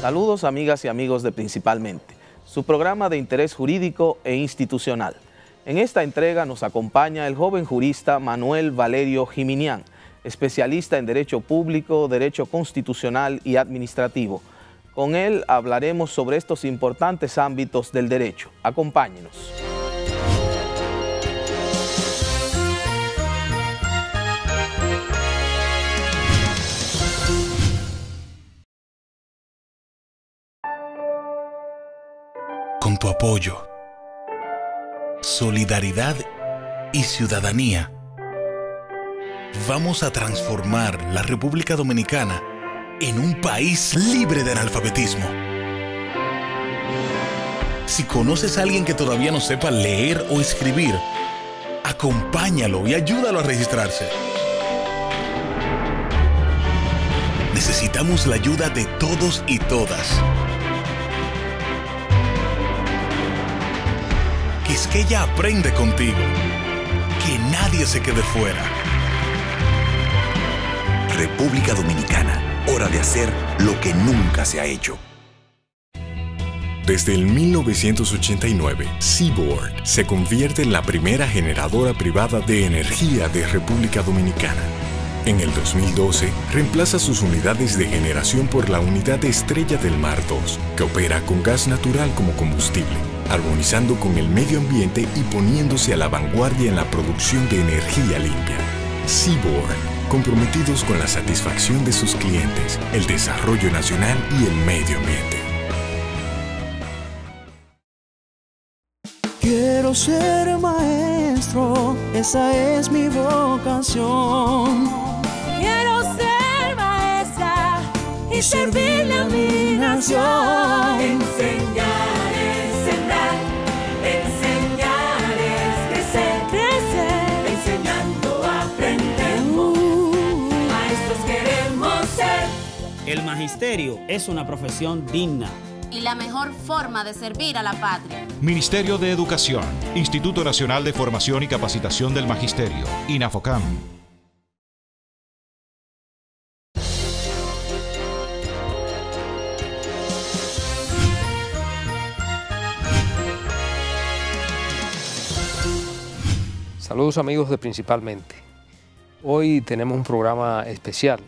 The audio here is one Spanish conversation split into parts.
Saludos amigas y amigos de Principalmente, su programa de interés jurídico e institucional. En esta entrega nos acompaña el joven jurista Manuel Valerio Jiminián, especialista en Derecho Público, Derecho Constitucional y Administrativo. Con él hablaremos sobre estos importantes ámbitos del derecho. Acompáñenos. Con tu apoyo, solidaridad y ciudadanía, vamos a transformar la República Dominicana en un país libre de analfabetismo. Si conoces a alguien que todavía no sepa leer o escribir, acompáñalo y ayúdalo a registrarse. Necesitamos la ayuda de todos y todas. Quisqueya aprende contigo. Que nadie se quede fuera. República Dominicana. Hora de hacer lo que nunca se ha hecho. Desde el 1989, Seaboard se convierte en la primera generadora privada de energía de República Dominicana. En el 2012, reemplaza sus unidades de generación por la unidad Estrella del Mar 2, que opera con gas natural como combustible, armonizando con el medio ambiente y poniéndose a la vanguardia en la producción de energía limpia. Seaboard, comprometidos con la satisfacción de sus clientes, el desarrollo nacional y el medio ambiente. Quiero ser maestro, esa es mi vocación. Quiero ser maestra y servirle a mi nación. Enseñar es sembrar, enseñar es crecer, enseñando aprendemos. Maestros queremos ser. El magisterio es una profesión digna y la mejor forma de servir a la patria. Ministerio de Educación, Instituto Nacional de Formación y Capacitación del Magisterio, INAFOCAM. Saludos amigos de Principalmente. Hoy tenemos un programa especial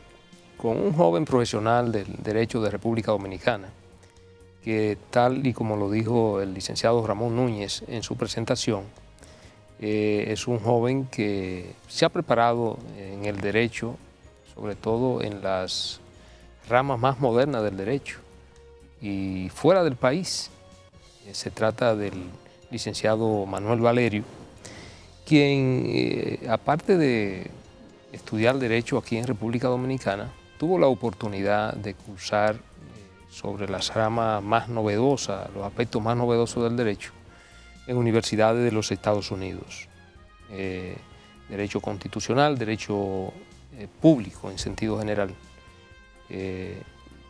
con un joven profesional del derecho de República Dominicana, que tal y como lo dijo el licenciado Ramón Núñez en su presentación, es un joven que se ha preparado en el derecho, sobre todo en las ramas más modernas del derecho y fuera del país. Se trata del licenciado Manuel Valerio, quien aparte de estudiar derecho aquí en República Dominicana, tuvo la oportunidad de cursar sobre las ramas más novedosas, los aspectos más novedosos del derecho, en universidades de los Estados Unidos. Derecho constitucional, derecho público en sentido general.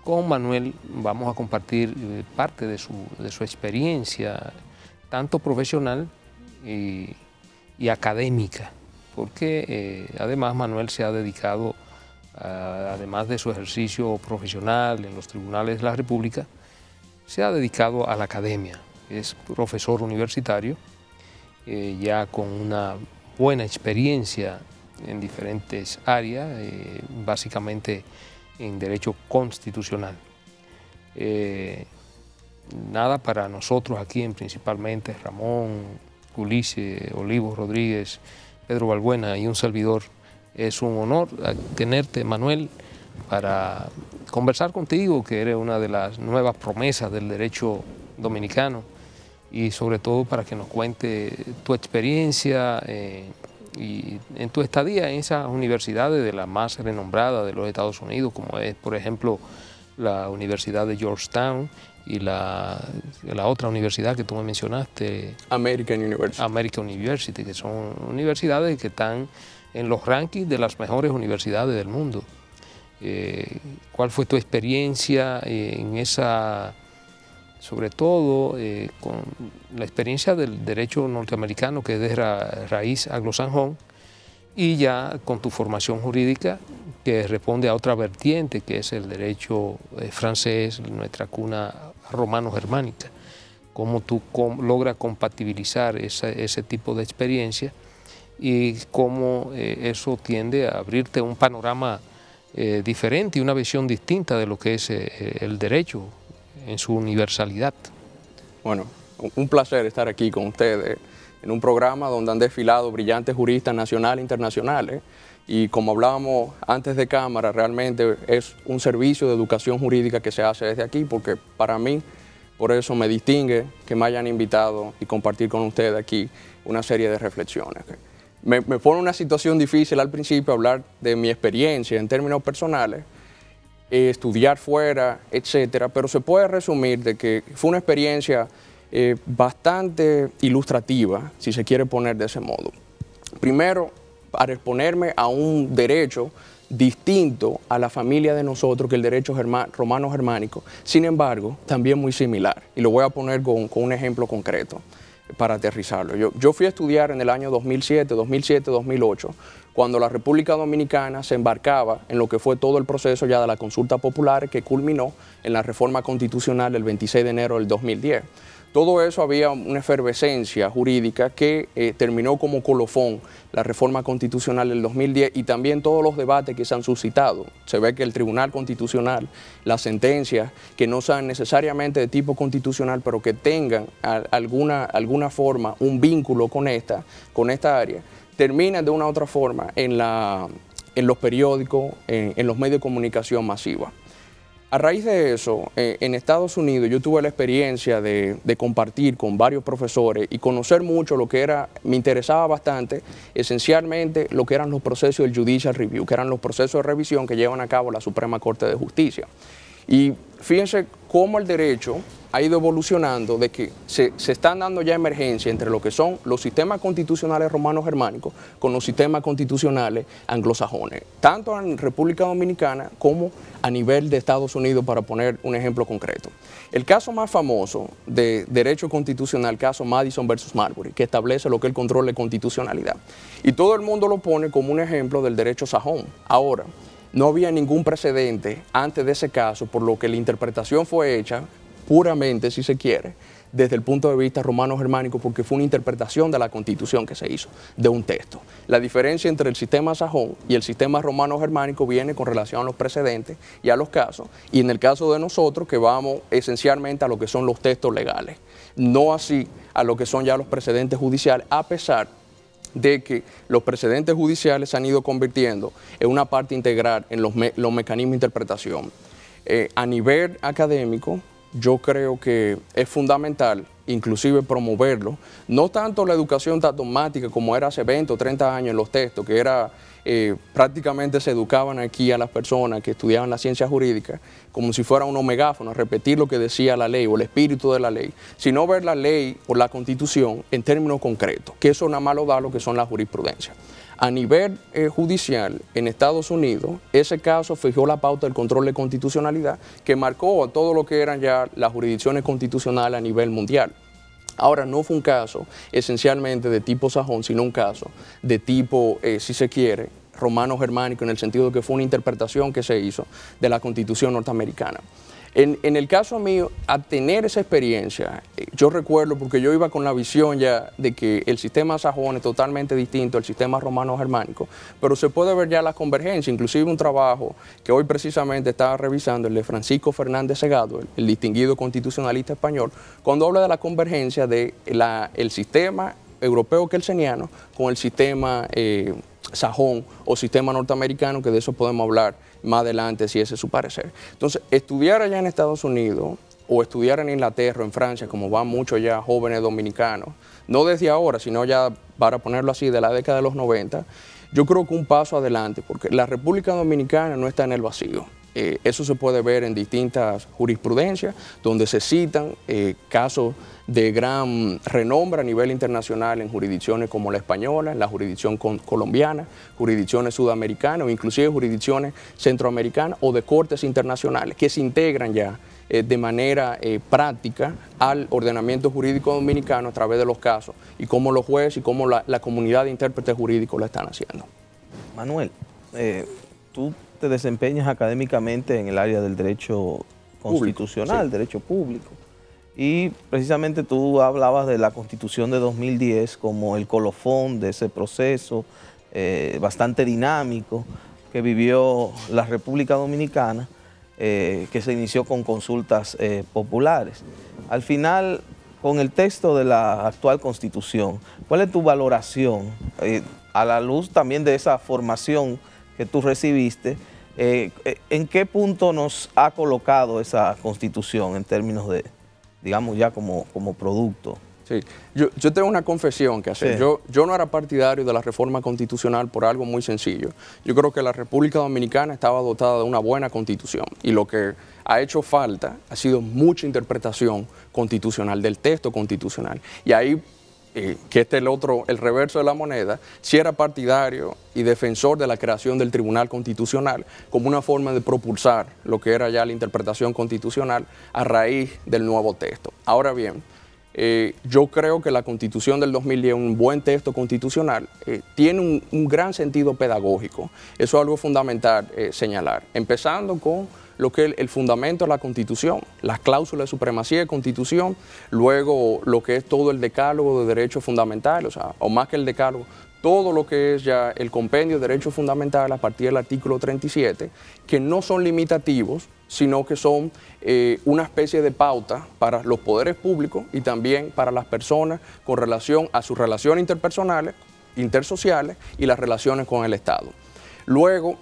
Con Manuel vamos a compartir parte de su experiencia, tanto profesional y académica, porque además Manuel se ha dedicado, además de su ejercicio profesional en los tribunales de la República, se ha dedicado a la academia. Es profesor universitario, ya con una buena experiencia en diferentes áreas, básicamente en derecho constitucional. Nada, para nosotros aquí Principalmente, Ramón, Ulises, Olivo Rodríguez, Pedro Balbuena y un servidor, es un honor tenerte, Manuel, para conversar contigo, que eres una de las nuevas promesas del derecho dominicano, y sobre todo para que nos cuente tu experiencia y en tu estadía en esas universidades de las más renombradas de los Estados Unidos, como es, por ejemplo, la Universidad de Georgetown y la otra universidad que tú me mencionaste, American University, que son universidades que están en los rankings de las mejores universidades del mundo. ¿Cuál fue tu experiencia en esa, sobre todo con la experiencia del derecho norteamericano, que es de raíz anglosajonía, y ya con tu formación jurídica que responde a otra vertiente que es el derecho francés, nuestra cuna romano-germánica. Cómo tú logras compatibilizar ese tipo de experiencia y cómo eso tiende a abrirte un panorama diferente y una visión distinta de lo que es el derecho en su universalidad. Bueno, un placer estar aquí con ustedes en un programa donde han desfilado brillantes juristas nacionales e internacionales y como hablábamos antes de cámara, realmente es un servicio de educación jurídica que se hace desde aquí porque para mí, por eso me distingue que me hayan invitado y compartir con ustedes aquí una serie de reflexiones. Me pone una situación difícil al principio hablar de mi experiencia en términos personales, estudiar fuera, etcétera, pero se puede resumir de que fue una experiencia bastante ilustrativa, si se quiere poner de ese modo. Primero, para exponerme a un derecho distinto a la familia de nosotros que el derecho romano-germánico, sin embargo, también muy similar. Y lo voy a poner con un ejemplo concreto para aterrizarlo. Yo fui a estudiar en el año 2007-2008, cuando la República Dominicana se embarcaba en lo que fue todo el proceso ya de la consulta popular que culminó en la reforma constitucional el 26 de enero del 2010. Todo eso había una efervescencia jurídica que terminó como colofón la reforma constitucional del 2010 y también todos los debates que se han suscitado. Se ve que el Tribunal Constitucional, las sentencias que no sean necesariamente de tipo constitucional, pero que tengan alguna forma, un vínculo con esta área, terminan de una u otra forma en los periódicos, en los medios de comunicación masiva. A raíz de eso, en Estados Unidos yo tuve la experiencia de compartir con varios profesores y conocer mucho lo que era, me interesaba bastante, esencialmente lo que eran los procesos del Judicial Review, que eran los procesos de revisión que llevan a cabo la Suprema Corte de Justicia. Y fíjense cómo el derecho ha ido evolucionando, de que se están dando ya emergencia entre lo que son los sistemas constitucionales romanos-germánicos con los sistemas constitucionales anglosajones, tanto en República Dominicana como a nivel de Estados Unidos, para poner un ejemplo concreto. El caso más famoso de derecho constitucional, caso Madison versus Marbury, que establece lo que es el control de constitucionalidad. Y todo el mundo lo pone como un ejemplo del derecho sajón. Ahora, no había ningún precedente antes de ese caso, por lo que la interpretación fue hecha puramente, si se quiere, desde el punto de vista romano-germánico, porque fue una interpretación de la Constitución que se hizo, de un texto. La diferencia entre el sistema sajón y el sistema romano-germánico viene con relación a los precedentes y a los casos, y en el caso de nosotros, que vamos esencialmente a lo que son los textos legales, no así a lo que son ya los precedentes judiciales, a pesar de que los precedentes judiciales se han ido convirtiendo en una parte integral en los mecanismos de interpretación. A nivel académico, yo creo que es fundamental inclusive promoverlo, no tanto la educación dogmática como era hace 20 o 30 años en los textos, que era prácticamente se educaban aquí a las personas que estudiaban la ciencia jurídica como si fuera unos megáfonos, repetir lo que decía la ley o el espíritu de la ley, sino ver la ley o la Constitución en términos concretos, que eso nada más lo da lo que son las jurisprudencias. A nivel judicial, en Estados Unidos, ese caso fijó la pauta del control de constitucionalidad que marcó a todo lo que eran ya las jurisdicciones constitucionales a nivel mundial. Ahora, no fue un caso esencialmente de tipo sajón, sino un caso de tipo, si se quiere, romano-germánico, en el sentido de que fue una interpretación que se hizo de la Constitución norteamericana. En el caso mío, a tener esa experiencia, yo recuerdo, porque yo iba con la visión ya de que el sistema sajón es totalmente distinto al sistema romano-germánico, pero se puede ver ya la convergencia, inclusive un trabajo que hoy precisamente estaba revisando, el de Francisco Fernández Segado, el distinguido constitucionalista español, cuando habla de la convergencia del sistema europeo kelseniano con el sistema sajón o sistema norteamericano, que de eso podemos hablar más adelante si ese es su parecer. Entonces, estudiar allá en Estados Unidos o estudiar en Inglaterra o en Francia, como van muchos ya jóvenes dominicanos, no desde ahora, sino ya para ponerlo así, de la década de los 90, yo creo que un paso adelante, porque la República Dominicana no está en el vacío. Eso se puede ver en distintas jurisprudencias, donde se citan casos de gran renombre a nivel internacional en jurisdicciones como la española, en la jurisdicción colombiana, jurisdicciones sudamericanas o inclusive jurisdicciones centroamericanas o de cortes internacionales que se integran ya de manera práctica al ordenamiento jurídico dominicano a través de los casos y cómo los jueces y cómo la comunidad de intérpretes jurídicos lo están haciendo. Manuel, tú te desempeñas académicamente en el área del derecho constitucional, público, sí. derecho público. Y precisamente tú hablabas de la Constitución de 2010 como el colofón de ese proceso bastante dinámico que vivió la República Dominicana, que se inició con consultas populares. Al final, con el texto de la actual Constitución, ¿cuál es tu valoración a la luz también de esa formación que tú recibiste? ¿En qué punto nos ha colocado esa Constitución en términos de, digamos, ya como producto? Sí, yo tengo una confesión que hacer. Sí. Yo no era partidario de la reforma constitucional por algo muy sencillo. Yo creo que la República Dominicana estaba dotada de una buena constitución y lo que ha hecho falta ha sido mucha interpretación constitucional del texto constitucional. Y ahí, que este es el reverso de la moneda, si era partidario y defensor de la creación del Tribunal Constitucional como una forma de propulsar lo que era ya la interpretación constitucional a raíz del nuevo texto. Ahora bien, yo creo que la Constitución del 2010, un buen texto constitucional, tiene un gran sentido pedagógico. Eso es algo fundamental señalar. Empezando con lo que es el fundamento de la Constitución, las cláusulas de supremacía de Constitución, luego lo que es todo el decálogo de derechos fundamentales, o más que el decálogo, todo lo que es ya el compendio de derechos fundamentales a partir del artículo 37, que no son limitativos, sino que son una especie de pauta para los poderes públicos y también para las personas con relación a sus relaciones interpersonales, intersociales y las relaciones con el Estado. Luego,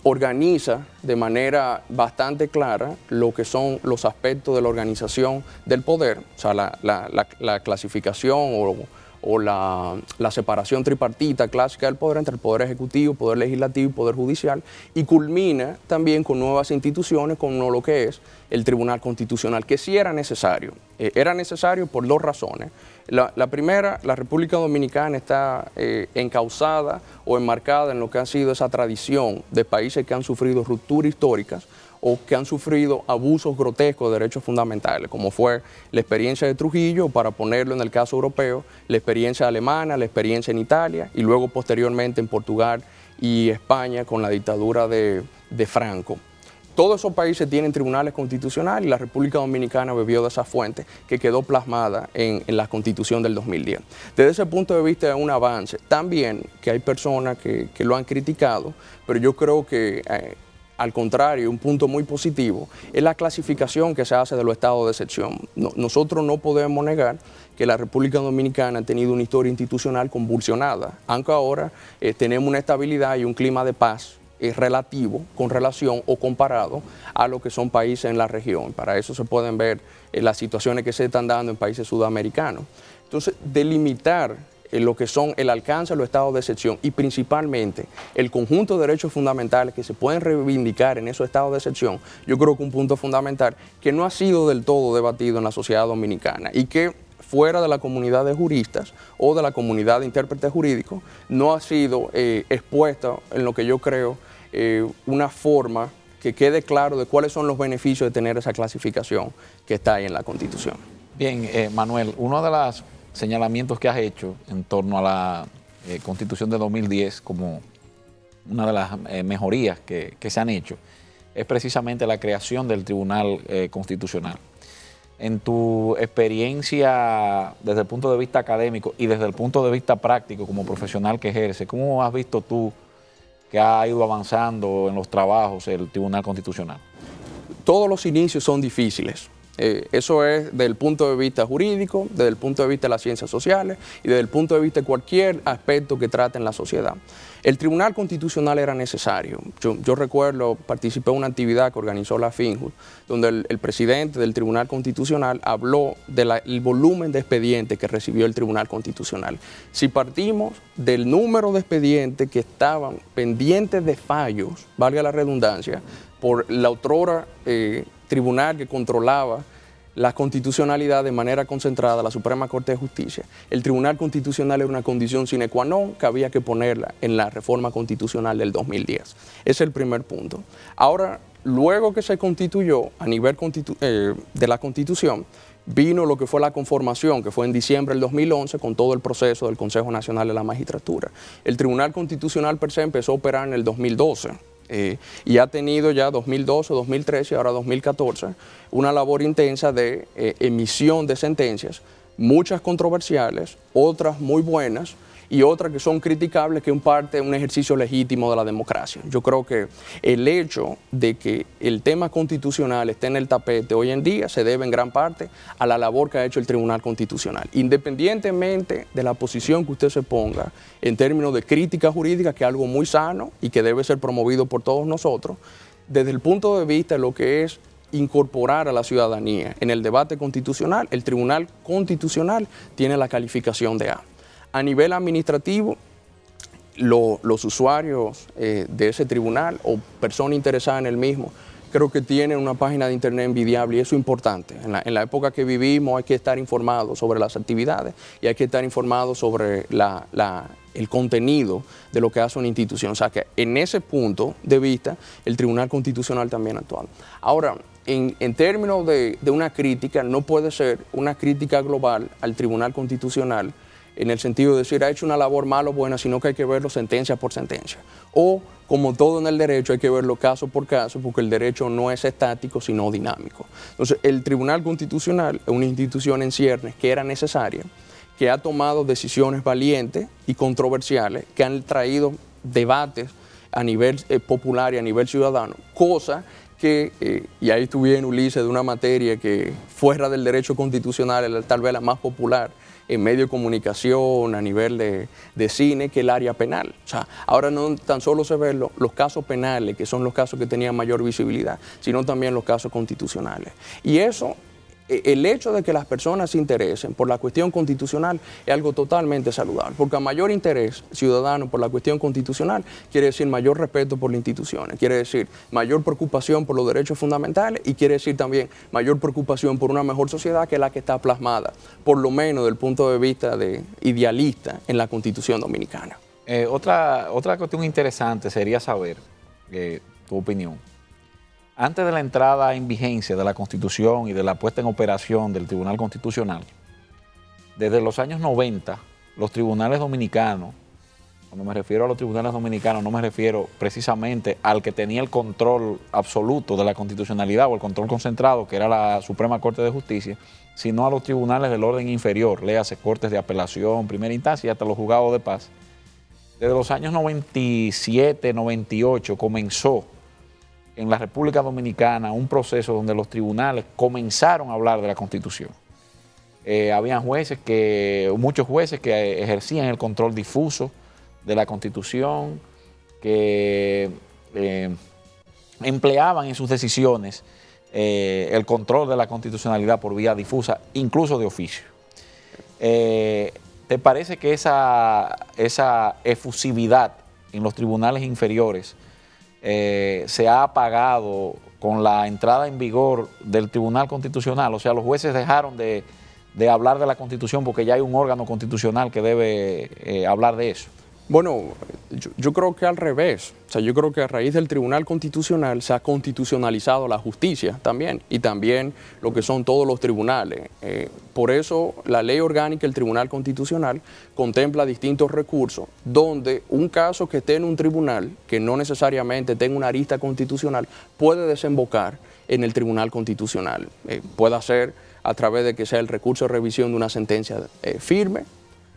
organiza de manera bastante clara lo que son los aspectos de la organización del poder, o sea, la clasificación o la separación tripartita clásica del poder entre el poder ejecutivo, poder legislativo y poder judicial, y culmina también con nuevas instituciones como lo que es el Tribunal Constitucional, que sí era necesario. Era necesario por dos razones. La primera, la República Dominicana está encauzada o enmarcada en lo que ha sido esa tradición de países que han sufrido rupturas históricas o que han sufrido abusos grotescos de derechos fundamentales, como fue la experiencia de Trujillo, para ponerlo en el caso europeo, la experiencia alemana, la experiencia en Italia y luego posteriormente en Portugal y España con la dictadura de Franco. Todos esos países tienen tribunales constitucionales y la República Dominicana bebió de esa fuente que quedó plasmada en la Constitución del 2010. Desde ese punto de vista es un avance. También que hay personas que lo han criticado, pero yo creo que al contrario, un punto muy positivo es la clasificación que se hace de los estados de excepción. Nosotros no podemos negar que la República Dominicana ha tenido una historia institucional convulsionada, aunque ahora tenemos una estabilidad y un clima de paz relativo con relación o comparado a lo que son países en la región. Para eso se pueden ver las situaciones que se están dando en países sudamericanos. Entonces, delimitar lo que son el alcance de los estados de excepción y principalmente el conjunto de derechos fundamentales que se pueden reivindicar en esos estados de excepción, yo creo que un punto fundamental que no ha sido del todo debatido en la sociedad dominicana y que fuera de la comunidad de juristas o de la comunidad de intérpretes jurídicos no ha sido expuesta en lo que yo creo una forma que quede claro de cuáles son los beneficios de tener esa clasificación que está ahí en la Constitución. Bien, Manuel, uno de los señalamientos que has hecho en torno a la Constitución de 2010 como una de las mejorías que se han hecho es precisamente la creación del Tribunal Constitucional. En tu experiencia desde el punto de vista académico y desde el punto de vista práctico como profesional que ejerce, ¿cómo has visto tú que ha ido avanzando en los trabajos el Tribunal Constitucional? Todos los inicios son difíciles. Eso es desde el punto de vista jurídico, desde el punto de vista de las ciencias sociales y desde el punto de vista de cualquier aspecto que trate en la sociedad. El Tribunal Constitucional era necesario. Yo recuerdo, participé en una actividad que organizó la FINJUL, donde el presidente del Tribunal Constitucional habló del volumen de expedientes que recibió el Tribunal Constitucional. Si partimos del número de expedientes que estaban pendientes de fallos, valga la redundancia, por la otrora tribunal que controlaba la constitucionalidad de manera concentrada, la Suprema Corte de Justicia, el Tribunal Constitucional era una condición sine qua non que había que ponerla en la reforma constitucional del 2010. Ese es el primer punto. Ahora, luego que se constituyó a nivel de la Constitución, vino lo que fue la conformación, que fue en diciembre del 2011, con todo el proceso del Consejo Nacional de la Magistratura. El Tribunal Constitucional per se empezó a operar en el 2012 y ha tenido ya 2012, 2013 y ahora 2014 una labor intensa de emisión de sentencias, muchas controversiales, otras muy buenas y otras que son criticables, que en parte es un ejercicio legítimo de la democracia. Yo creo que el hecho de que el tema constitucional esté en el tapete hoy en día se debe en gran parte a la labor que ha hecho el Tribunal Constitucional. Independientemente de la posición que usted se ponga en términos de crítica jurídica, que es algo muy sano y que debe ser promovido por todos nosotros, desde el punto de vista de lo que es incorporar a la ciudadanía en el debate constitucional, el Tribunal Constitucional tiene la calificación de A. A nivel administrativo, los usuarios de ese tribunal o personas interesadas en el mismo, creo que tienen una página de internet envidiable y eso es importante. En la época que vivimos hay que estar informados sobre las actividades y hay que estar informados sobre el contenido de lo que hace una institución. O sea que en ese punto de vista, el Tribunal Constitucional también ha actuado. Ahora, en términos de una crítica, no puede ser una crítica global al Tribunal Constitucional en el sentido de decir ha hecho una labor mala o buena, sino que hay que verlo sentencia por sentencia. O, como todo en el derecho, hay que verlo caso por caso, porque el derecho no es estático, sino dinámico. Entonces, el Tribunal Constitucional es una institución en ciernes que era necesaria, que ha tomado decisiones valientes y controversiales, que han traído debates a nivel popular y a nivel ciudadano, cosa que, y ahí estuve en Ulises, de una materia que fuera del derecho constitucional es tal vez la más popular en medio de comunicación, a nivel de cine, que el área penal. O sea, ahora no tan solo se ven los casos penales, que son los casos que tenían mayor visibilidad, sino también los casos constitucionales. Y eso, el hecho de que las personas se interesen por la cuestión constitucional es algo totalmente saludable, porque a mayor interés ciudadano por la cuestión constitucional quiere decir mayor respeto por las instituciones, quiere decir mayor preocupación por los derechos fundamentales y quiere decir también mayor preocupación por una mejor sociedad, que es la que está plasmada, por lo menos desde el punto de vista de idealista, en la Constitución Dominicana. Otra cuestión interesante sería saber tu opinión. Antes de la entrada en vigencia de la Constitución y de la puesta en operación del Tribunal Constitucional, desde los años 90, los tribunales dominicanos, cuando me refiero a los tribunales dominicanos, no me refiero precisamente al que tenía el control absoluto de la constitucionalidad o el control concentrado, que era la Suprema Corte de Justicia, sino a los tribunales del orden inferior, léase cortes de apelación, primera instancia y hasta los juzgados de paz. Desde los años 97, 98 comenzó en la República Dominicana un proceso donde los tribunales comenzaron a hablar de la Constitución. Habían muchos jueces que ejercían el control difuso de la Constitución, que empleaban en sus decisiones el control de la constitucionalidad por vía difusa, incluso de oficio. ¿Te parece que esa efusividad en los tribunales inferiores se ha apagado con la entrada en vigor del Tribunal Constitucional? O sea, los jueces dejaron de hablar de la Constitución porque ya hay un órgano constitucional que debe hablar de eso. Bueno, yo creo que al revés. O sea, yo creo que a raíz del Tribunal Constitucional se ha constitucionalizado la justicia también, y también lo que son todos los tribunales. Por eso la ley orgánica del Tribunal Constitucional contempla distintos recursos donde un caso que esté en un tribunal, que no necesariamente tenga una arista constitucional, puede desembocar en el Tribunal Constitucional. Puede ser a través de que sea el recurso de revisión de una sentencia firme,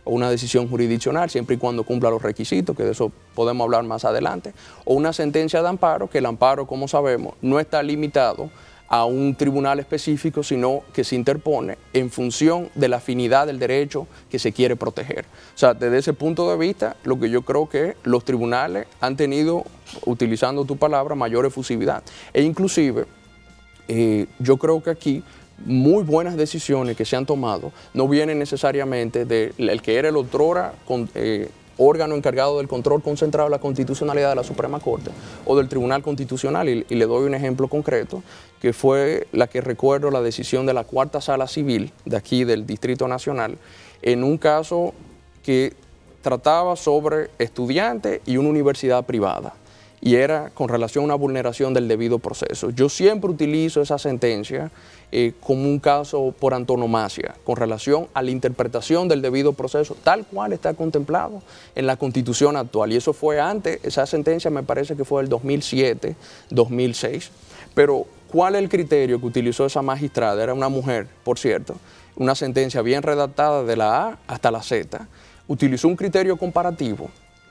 o una decisión jurisdiccional, siempre y cuando cumpla los requisitos, que de eso podemos hablar más adelante, o una sentencia de amparo, que el amparo, como sabemos, no está limitado a un tribunal específico, sino que se interpone en función de la afinidad del derecho que se quiere proteger. O sea, desde ese punto de vista, lo que yo creo que los tribunales han tenido, utilizando tu palabra, mayor efusividad. E inclusive, yo creo que aquí muy buenas decisiones que se han tomado no vienen necesariamente del que era el otrora órgano encargado del control concentrado de la constitucionalidad de la Suprema Corte o del Tribunal Constitucional, y le doy un ejemplo concreto, que fue la que recuerdo, la decisión de la Cuarta Sala Civil de aquí del Distrito Nacional, en un caso que trataba sobre estudiantes y una universidad privada. y era con relación a una vulneración del debido proceso. Yo siempre utilizo esa sentencia como un caso por antonomasia con relación a la interpretación del debido proceso tal cual está contemplado en la Constitución actual. Y eso fue antes, esa sentencia me parece que fue del 2007, 2006. Pero ¿cuál es el criterio que utilizó esa magistrada? Era una mujer, por cierto, una sentencia bien redactada de la A hasta la Z. Utilizó un criterio comparativo,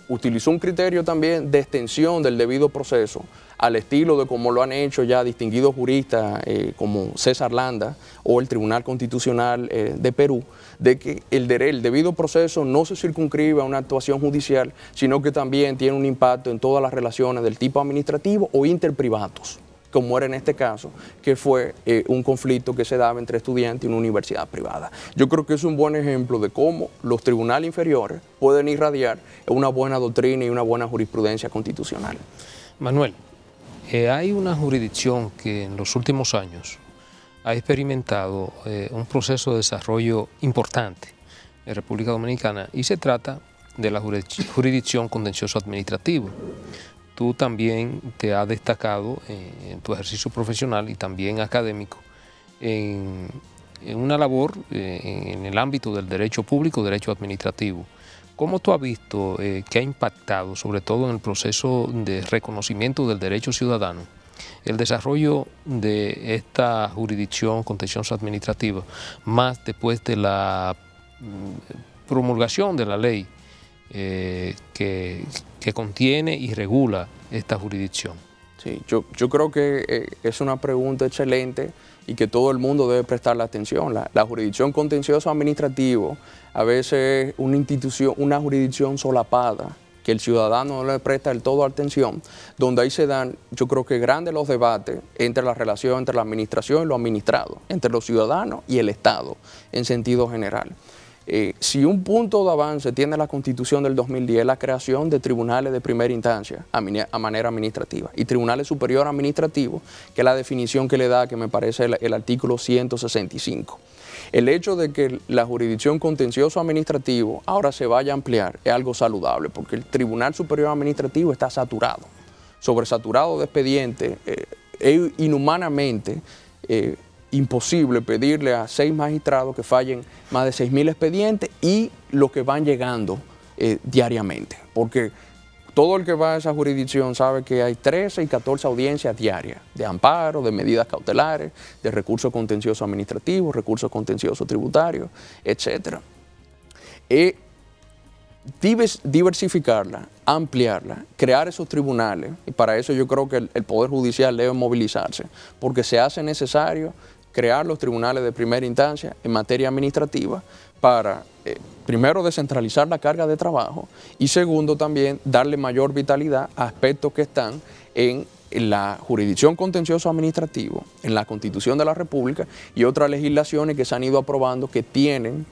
utilizó un criterio también de extensión del debido proceso al estilo de como lo han hecho ya distinguidos juristas como César Landa o el Tribunal Constitucional de Perú, de que el debido proceso no se circunscribe a una actuación judicial, sino que también tiene un impacto en todas las relaciones del tipo administrativo o interprivados, como era en este caso, que fue un conflicto que se daba entre estudiantes y una universidad privada. Yo creo que es un buen ejemplo de cómo los tribunales inferiores pueden irradiar una buena doctrina y una buena jurisprudencia constitucional. Manuel, hay una jurisdicción que en los últimos años ha experimentado un proceso de desarrollo importante en República Dominicana y se trata de la jurisdicción contencioso administrativo. Tú también te has destacado en tu ejercicio profesional y también académico en una labor en el ámbito del derecho público, derecho administrativo. ¿Cómo tú has visto que ha impactado, sobre todo en el proceso de reconocimiento del derecho ciudadano, el desarrollo de esta jurisdicción contencioso administrativa, más después de la promulgación de la ley que contiene y regula esta jurisdicción? Sí, yo creo que es una pregunta excelente y que todo el mundo debe prestarle atención. La jurisdicción contencioso administrativo a veces es una institución, una jurisdicción solapada, que el ciudadano no le presta del todo atención, donde ahí se dan, yo creo que grandes los debates entre la relación entre la administración y lo administrado, entre los ciudadanos y el Estado en sentido general. Si un punto de avance tiene la Constitución del 2010, la creación de tribunales de primera instancia a manera administrativa y tribunales superiores administrativos, que es la definición que le da, que me parece el artículo 165. El hecho de que la jurisdicción contencioso administrativo ahora se vaya a ampliar es algo saludable, porque el Tribunal Superior Administrativo está saturado, sobresaturado de expedientes, es inhumanamente imposible pedirle a 6 magistrados que fallen más de 6.000 expedientes y los que van llegando diariamente, porque todo el que va a esa jurisdicción sabe que hay 13 y 14 audiencias diarias de amparo, de medidas cautelares, de recursos contenciosos administrativos, recursos contenciosos tributarios, etc. Diversificarla, ampliarla, crear esos tribunales, y para eso yo creo que el Poder Judicial debe movilizarse, porque se hace necesario crear los tribunales de primera instancia en materia administrativa para, primero, descentralizar la carga de trabajo y segundo, también darle mayor vitalidad a aspectos que están en la jurisdicción contencioso administrativo, en la Constitución de la República y otras legislaciones que se han ido aprobando que tienen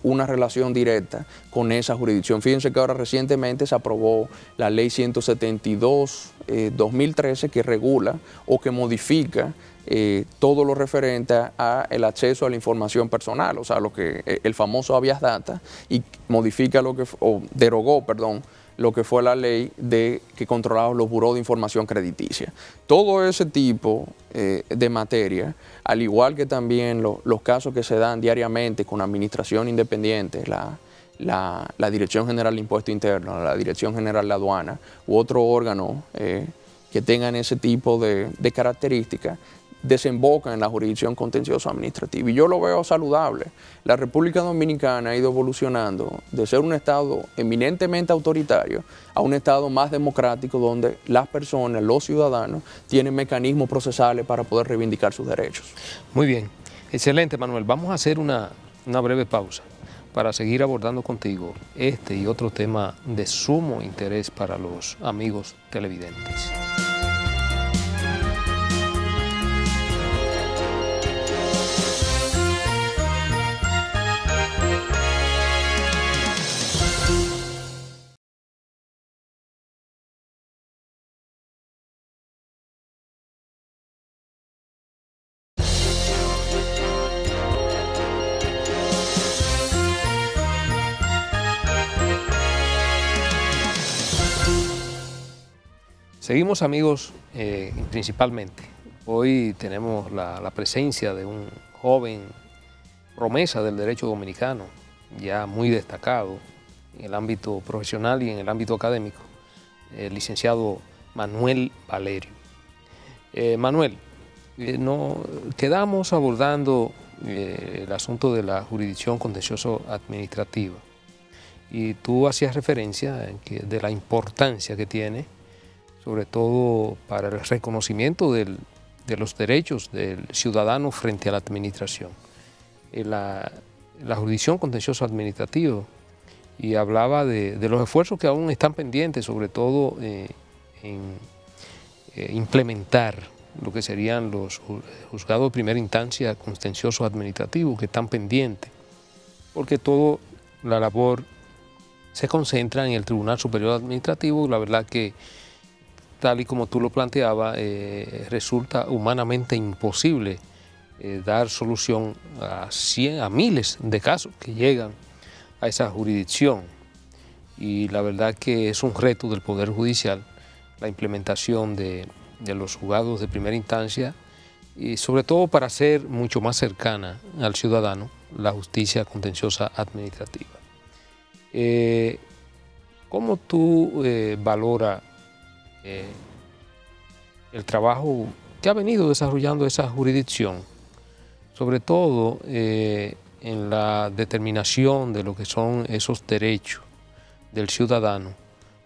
una relación directa con esa jurisdicción. Fíjense que ahora recientemente se aprobó la Ley 172/2013 que regula o que modifica todo lo referente a el acceso a la información personal, o sea, lo que el famoso habeas data, y modifica derogó, lo que fue la ley que controlaba los burós de información crediticia. Todo ese tipo de materia, al igual que también los casos que se dan diariamente con administración independiente, la Dirección General de Impuesto Interno, la Dirección General de Aduana u otro órgano que tengan ese tipo de características, desembocan en la jurisdicción contencioso administrativa. Y yo lo veo saludable. La República Dominicana ha ido evolucionando de ser un Estado eminentemente autoritario a un Estado más democrático, donde las personas, los ciudadanos, tienen mecanismos procesales para poder reivindicar sus derechos. Muy bien. Excelente, Manuel. Vamos a hacer una breve pausa para seguir abordando contigo este y otro tema de sumo interés para los amigos televidentes. Seguimos, amigos, principalmente. Hoy tenemos la presencia de un joven promesa del derecho dominicano, ya muy destacado en el ámbito profesional y en el ámbito académico, el licenciado Manuel Valerio. Manuel, quedamos abordando el asunto de la jurisdicción contencioso administrativa y tú hacías referencia de la importancia que tiene, sobre todo para el reconocimiento de los derechos del ciudadano frente a la administración. La jurisdicción contencioso administrativa, y hablaba de los esfuerzos que aún están pendientes, sobre todo en implementar lo que serían los juzgados de primera instancia contenciosos administrativos que están pendientes, porque toda la labor se concentra en el Tribunal Superior Administrativo. La verdad que, tal y como tú lo planteabas, resulta humanamente imposible dar solución a miles de casos que llegan a esa jurisdicción. Y la verdad que es un reto del Poder Judicial la implementación de los juzgados de primera instancia, y sobre todo para hacer mucho más cercana al ciudadano la justicia contenciosa administrativa. ¿Cómo tú valoras el trabajo que ha venido desarrollando esa jurisdicción, sobre todo en la determinación de lo que son esos derechos del ciudadano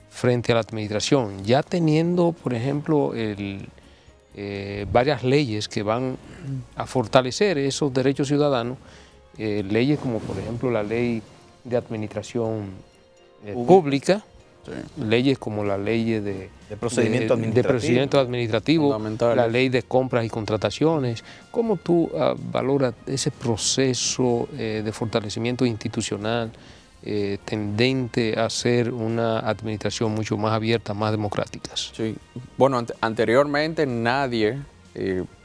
frente a la administración, ya teniendo, por ejemplo, varias leyes que van a fortalecer esos derechos ciudadanos, leyes como, por ejemplo, la Ley de Administración Pública, sí, leyes como la Ley de procedimiento administrativo, la Ley de compras y contrataciones? ¿Cómo tú valoras ese proceso de fortalecimiento institucional tendente a ser una administración mucho más abierta, más democrática? Sí, bueno, anteriormente nadie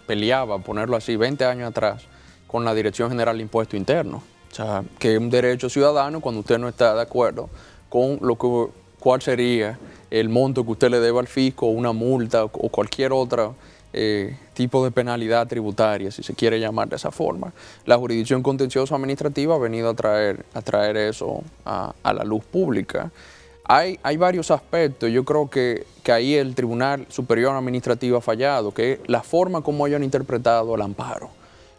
peleaba, ponerlo así, 20 años atrás, con la Dirección General de Impuesto Interno. O sea, que es un derecho ciudadano cuando usted no está de acuerdo con cuál sería el monto que usted le debe al fisco, una multa o cualquier otro tipo de penalidad tributaria, si se quiere llamar de esa forma. La jurisdicción contencioso administrativa ha venido a traer eso a la luz pública. Hay varios aspectos. Yo creo que ahí el Tribunal Superior Administrativo ha fallado, que es la forma como ellos han interpretado el amparo.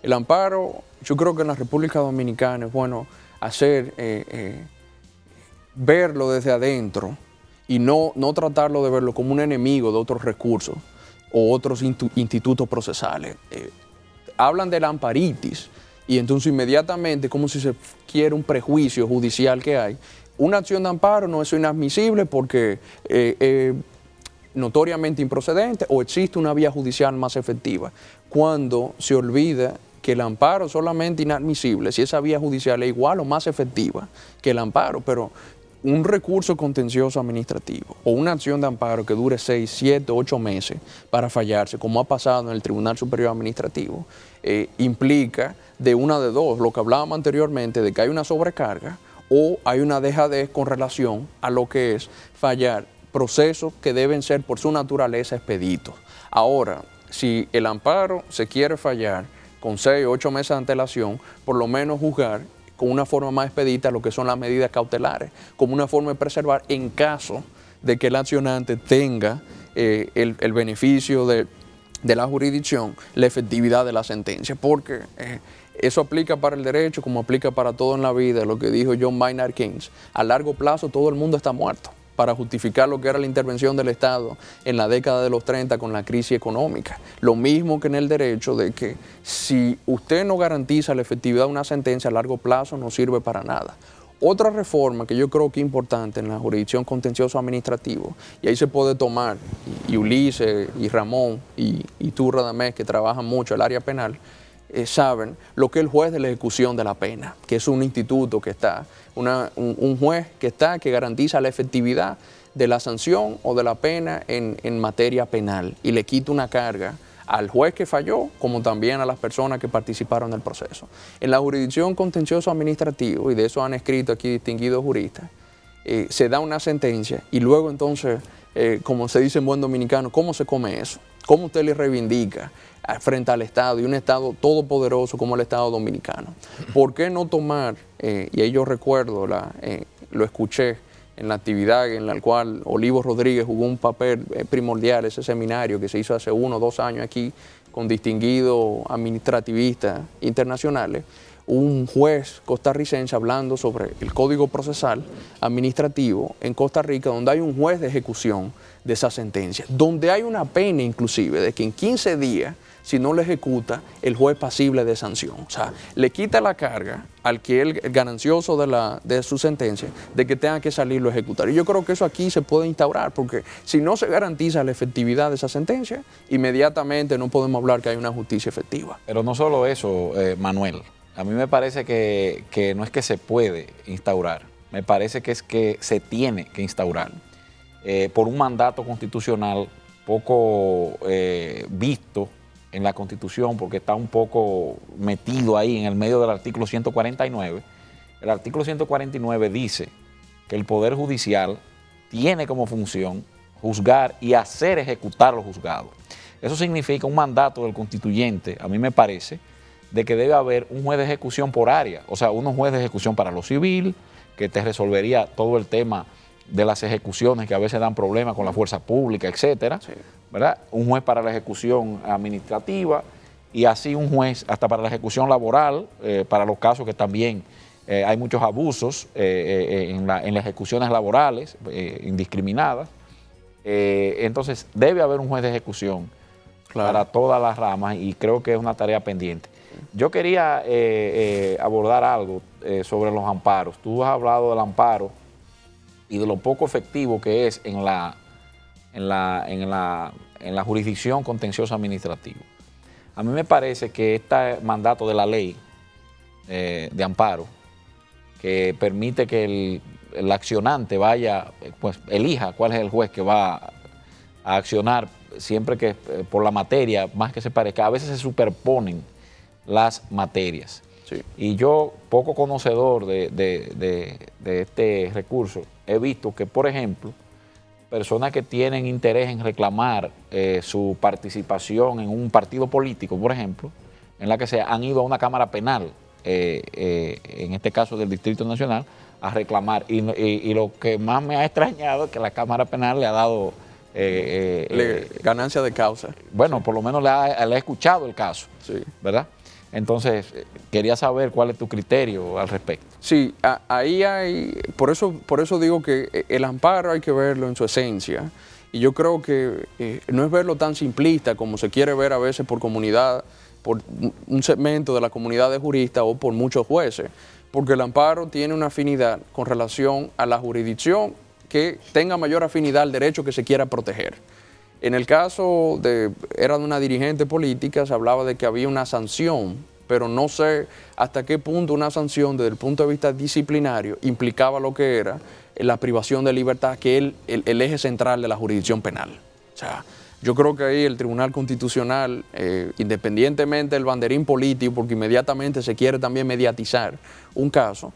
El amparo, yo creo que en la República Dominicana es bueno verlo desde adentro y no tratarlo de verlo como un enemigo de otros recursos o otros institutos procesales. Hablan de la amparitis y entonces inmediatamente, como si se quiere un prejuicio judicial que hay, una acción de amparo no es inadmisible porque notoriamente improcedente o existe una vía judicial más efectiva, cuando se olvida que el amparo es solamente inadmisible si esa vía judicial es igual o más efectiva que el amparo, pero un recurso contencioso administrativo o una acción de amparo que dure 6, 7, 8 meses para fallarse, como ha pasado en el Tribunal Superior Administrativo, implica de una de dos, lo que hablábamos anteriormente, de que hay una sobrecarga o hay una dejadez con relación a lo que es fallar procesos que deben ser por su naturaleza expeditos. Ahora, si el amparo se quiere fallar con 6 o 8 meses de antelación, por lo menos juzgar con una forma más expedita lo que son las medidas cautelares, como una forma de preservar en caso de que el accionante tenga el beneficio de la jurisdicción, la efectividad de la sentencia, porque eso aplica para el derecho como aplica para todo en la vida, lo que dijo John Maynard Keynes. A largo plazo todo el mundo está muerto, para justificar lo que era la intervención del Estado en la década de los 30 con la crisis económica. Lo mismo que en el derecho, de que si usted no garantiza la efectividad de una sentencia a largo plazo no sirve para nada. Otra reforma que yo creo que es importante en la jurisdicción contencioso administrativo, y ahí se puede tomar, y Ulises, y Ramón, y tú, Radamés, que trabajan mucho el área penal, saben lo que es el juez de la ejecución de la pena, que es un instituto que está, un juez que garantiza la efectividad de la sanción o de la pena en materia penal y le quita una carga al juez que falló, como también a las personas que participaron en el proceso. En la jurisdicción contencioso administrativo, y de eso han escrito aquí distinguidos juristas, se da una sentencia y luego entonces, como se dice en buen dominicano, ¿cómo se come eso? ¿Cómo usted le reivindica frente al Estado y un Estado todopoderoso como el Estado dominicano? ¿Por qué no tomar, y ahí yo recuerdo, lo escuché en la actividad en la cual Olivo Rodríguez jugó un papel primordial, ese seminario que se hizo hace 1 o 2 años aquí con distinguidos administrativistas internacionales, un juez costarricense hablando sobre el Código Procesal Administrativo en Costa Rica, donde hay un juez de ejecución de esa sentencia, donde hay una pena inclusive de que en 15 días, si no le ejecuta, el juez pasible de sanción. O sea, le quita la carga al que el ganancioso de su sentencia de que tenga que salirlo a ejecutar. Y yo creo que eso aquí se puede instaurar, porque si no se garantiza la efectividad de esa sentencia, inmediatamente no podemos hablar que hay una justicia efectiva. Pero no solo eso, Manuel. A mí me parece que no es que se puede instaurar, me parece que es que se tiene que instaurar por un mandato constitucional poco visto en la Constitución, porque está un poco metido ahí en el medio del artículo 149. El artículo 149 dice que el Poder Judicial tiene como función juzgar y hacer ejecutar los juzgados. Eso significa un mandato del constituyente, a mí me parece, de que debe haber un juez de ejecución por área, o sea, un juez de ejecución para lo civil, que te resolvería todo el tema de las ejecuciones que a veces dan problemas con la fuerza pública, etcétera, sí, ¿verdad? Un juez para la ejecución administrativa y así un juez hasta para la ejecución laboral, para los casos que también hay muchos abusos en las ejecuciones laborales indiscriminadas. Entonces debe haber un juez de ejecución, claro, para todas las ramas, y creo que es una tarea pendiente. Yo quería abordar algo sobre los amparos. Tú has hablado del amparo y de lo poco efectivo que es en la jurisdicción contenciosa administrativa. A mí me parece que este mandato de la ley de amparo, que permite que el accionante vaya, pues elija cuál es el juez que va a accionar siempre que por la materia, más que se parezca, a veces se superponen las materias. Sí. Y yo, poco conocedor de este recurso, he visto que, por ejemplo, personas que tienen interés en reclamar su participación en un partido político, por ejemplo, en la que se han ido a una cámara penal, en este caso del Distrito Nacional, a reclamar. Y lo que más me ha extrañado es que la Cámara Penal le ha dado ganancia de causa. Bueno, sí, por lo menos le ha escuchado el caso, sí, ¿verdad? Entonces, quería saber cuál es tu criterio al respecto. Sí, ahí hay, por eso digo que el amparo hay que verlo en su esencia, y yo creo que no es verlo tan simplista como se quiere ver a veces por comunidad, por un segmento de la comunidad de juristas o por muchos jueces, porque el amparo tiene una afinidad con relación a la jurisdicción que tenga mayor afinidad al derecho que se quiera proteger. En el caso era de una dirigente política, se hablaba de que había una sanción, pero no sé hasta qué punto una sanción desde el punto de vista disciplinario implicaba lo que era la privación de libertad, que es el eje central de la jurisdicción penal. O sea, yo creo que ahí el Tribunal Constitucional, independientemente del banderín político, porque inmediatamente se quiere también mediatizar un caso,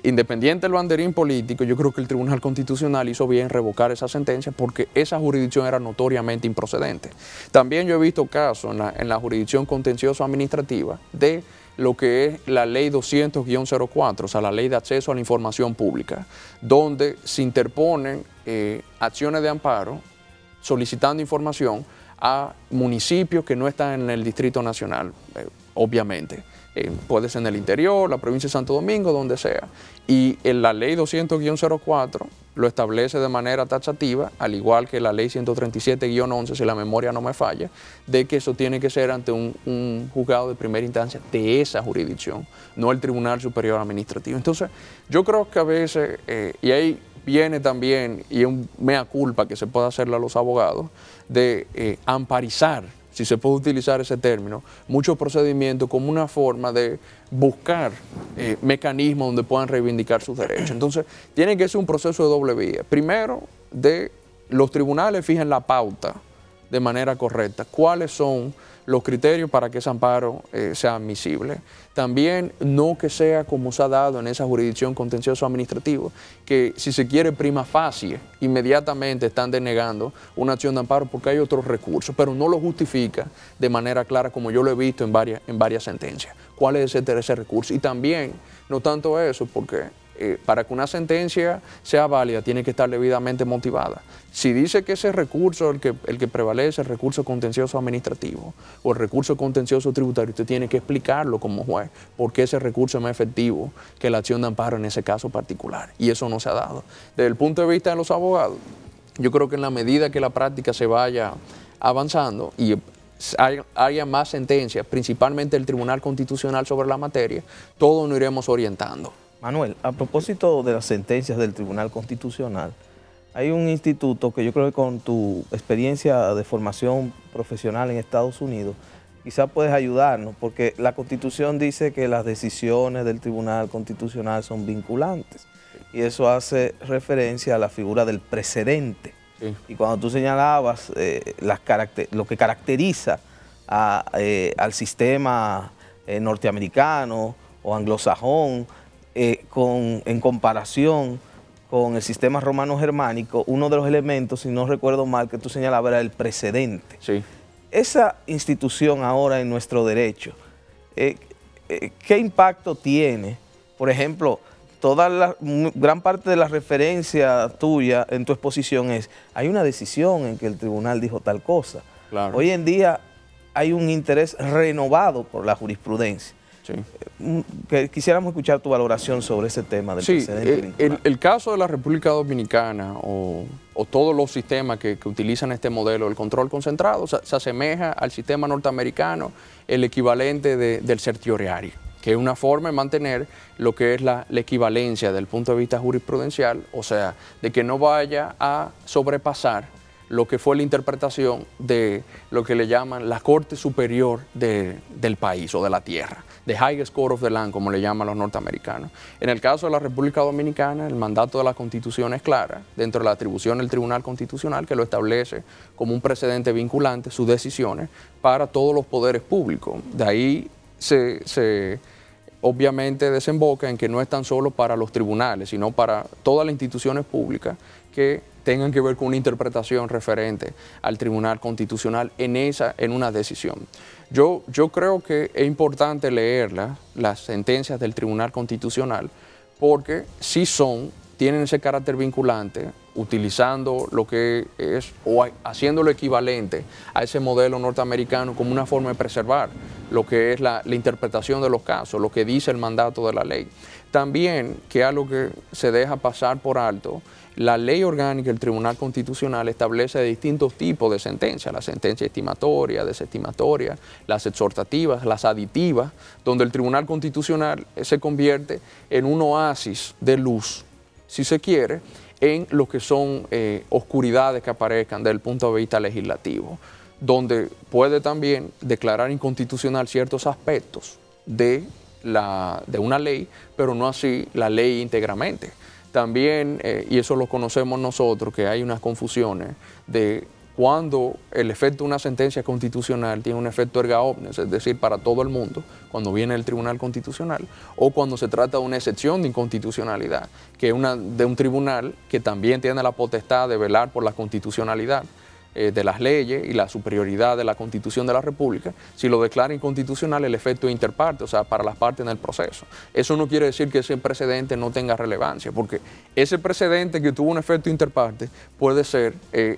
independiente del banderín político, yo creo que el Tribunal Constitucional hizo bien en revocar esa sentencia porque esa jurisdicción era notoriamente improcedente. También yo he visto casos en la jurisdicción contencioso administrativa de lo que es la ley 200-04, o sea, la ley de acceso a la información pública, donde se interponen acciones de amparo solicitando información a municipios que no están en el Distrito Nacional, obviamente. Puede ser en el interior, la provincia de Santo Domingo, donde sea. Y en la ley 200-04 lo establece de manera taxativa, al igual que la ley 137-11, si la memoria no me falla, de que eso tiene que ser ante un juzgado de primera instancia de esa jurisdicción, no el Tribunal Superior Administrativo. Entonces, yo creo que a veces, y ahí viene también, y es un mea culpa que se puede hacerle a los abogados, de amparizar, si se puede utilizar ese término, muchos procedimientos como una forma de buscar mecanismos donde puedan reivindicar sus derechos. Entonces, tiene que ser un proceso de doble vía. Primero, los tribunales fijan la pauta de manera correcta cuáles son los criterios para que ese amparo sea admisible. También no que sea como se ha dado en esa jurisdicción contencioso administrativo, que si se quiere prima facie, inmediatamente están denegando una acción de amparo porque hay otros recursos, pero no lo justifica de manera clara como yo lo he visto en varias sentencias. ¿Cuál es ese recurso? Y también, no tanto eso, porque para que una sentencia sea válida tiene que estar debidamente motivada. Si dice que ese recurso, el que prevalece, el recurso contencioso administrativo o el recurso contencioso tributario, usted tiene que explicarlo como juez, por qué ese recurso es más efectivo que la acción de amparo en ese caso particular. Y eso no se ha dado. Desde el punto de vista de los abogados, yo creo que en la medida que la práctica se vaya avanzando y haya más sentencias, principalmente el Tribunal Constitucional sobre la materia, todos nos iremos orientando. Manuel, a propósito de las sentencias del Tribunal Constitucional, hay un instituto que yo creo que con tu experiencia de formación profesional en Estados Unidos, quizás puedes ayudarnos, porque la Constitución dice que las decisiones del Tribunal Constitucional son vinculantes, y eso hace referencia a la figura del precedente. Sí. Y cuando tú señalabas lo que caracteriza al sistema norteamericano o anglosajón, en comparación con el sistema romano-germánico, uno de los elementos, si no recuerdo mal, que tú señalabas era el precedente. Sí. Esa institución ahora en nuestro derecho, ¿qué impacto tiene? Por ejemplo, gran parte de la referencia tuya en tu exposición hay una decisión en que el tribunal dijo tal cosa. Claro. Hoy en día hay un interés renovado por la jurisprudencia. Sí. Que quisiéramos escuchar tu valoración sobre ese tema del precedente. El caso de la República Dominicana o todos los sistemas que utilizan este modelo, el control concentrado, se asemeja al sistema norteamericano, el equivalente del certiorari, que es una forma de mantener lo que es la equivalencia desde el punto de vista jurisprudencial, o sea, de que no vaya a sobrepasar lo que fue la interpretación de lo que le llaman la Corte Superior del país o de la tierra, the highest court of the land, como le llaman los norteamericanos. En el caso de la República Dominicana, el mandato de la Constitución es clara, dentro de la atribución del Tribunal Constitucional, que lo establece como un precedente vinculante, sus decisiones, para todos los poderes públicos. De ahí se obviamente desemboca en que no es tan solo para los tribunales, sino para todas las instituciones públicas que tengan que ver con una interpretación referente al Tribunal Constitucional en una decisión. Yo creo que es importante leer las sentencias del Tribunal Constitucional porque sí tienen ese carácter vinculante, utilizando lo que es o haciéndolo equivalente a ese modelo norteamericano como una forma de preservar lo que es la interpretación de los casos, lo que dice el mandato de la ley. También, que es algo que se deja pasar por alto, la ley orgánica del Tribunal Constitucional establece distintos tipos de sentencias, la sentencia estimatoria, desestimatoria, las exhortativas, las aditivas, donde el Tribunal Constitucional se convierte en un oasis de luz, si se quiere, en lo que son oscuridades que aparezcan desde el punto de vista legislativo, donde puede también declarar inconstitucional ciertos aspectos de una ley, pero no así la ley íntegramente. También, y eso lo conocemos nosotros, que hay unas confusiones de cuando el efecto de una sentencia constitucional tiene un efecto erga omnes, es decir, para todo el mundo, cuando viene el Tribunal Constitucional, o cuando se trata de una excepción de inconstitucionalidad, que es de un tribunal que también tiene la potestad de velar por la constitucionalidad de las leyes y la superioridad de la Constitución de la República. Si lo declara inconstitucional, el efecto es interparte, o sea, para las partes en el proceso. Eso no quiere decir que ese precedente no tenga relevancia, porque ese precedente que tuvo un efecto interparte puede ser,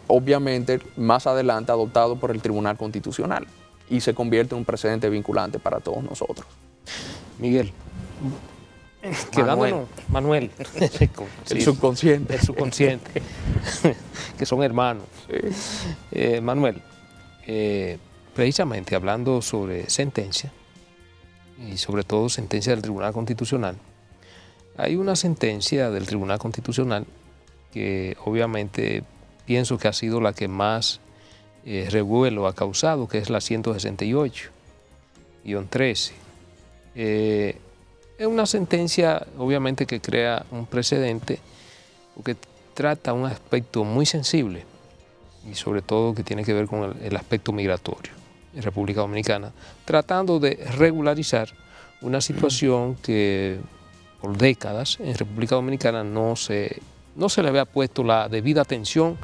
obviamente, más adelante adoptado por el Tribunal Constitucional y se convierte en un precedente vinculante para todos nosotros. Miguel. Quedándonos, Manuel, el subconsciente. El subconsciente, que son hermanos. Sí. Manuel, precisamente hablando sobre sentencia, y sobre todo sentencia del Tribunal Constitucional, hay una sentencia del Tribunal Constitucional que obviamente pienso que ha sido la que más revuelo ha causado, que es la 168-13. Es una sentencia, obviamente, que crea un precedente porque trata un aspecto muy sensible y sobre todo que tiene que ver con el aspecto migratorio en República Dominicana, tratando de regularizar una situación que por décadas en República Dominicana no se le había puesto la debida atención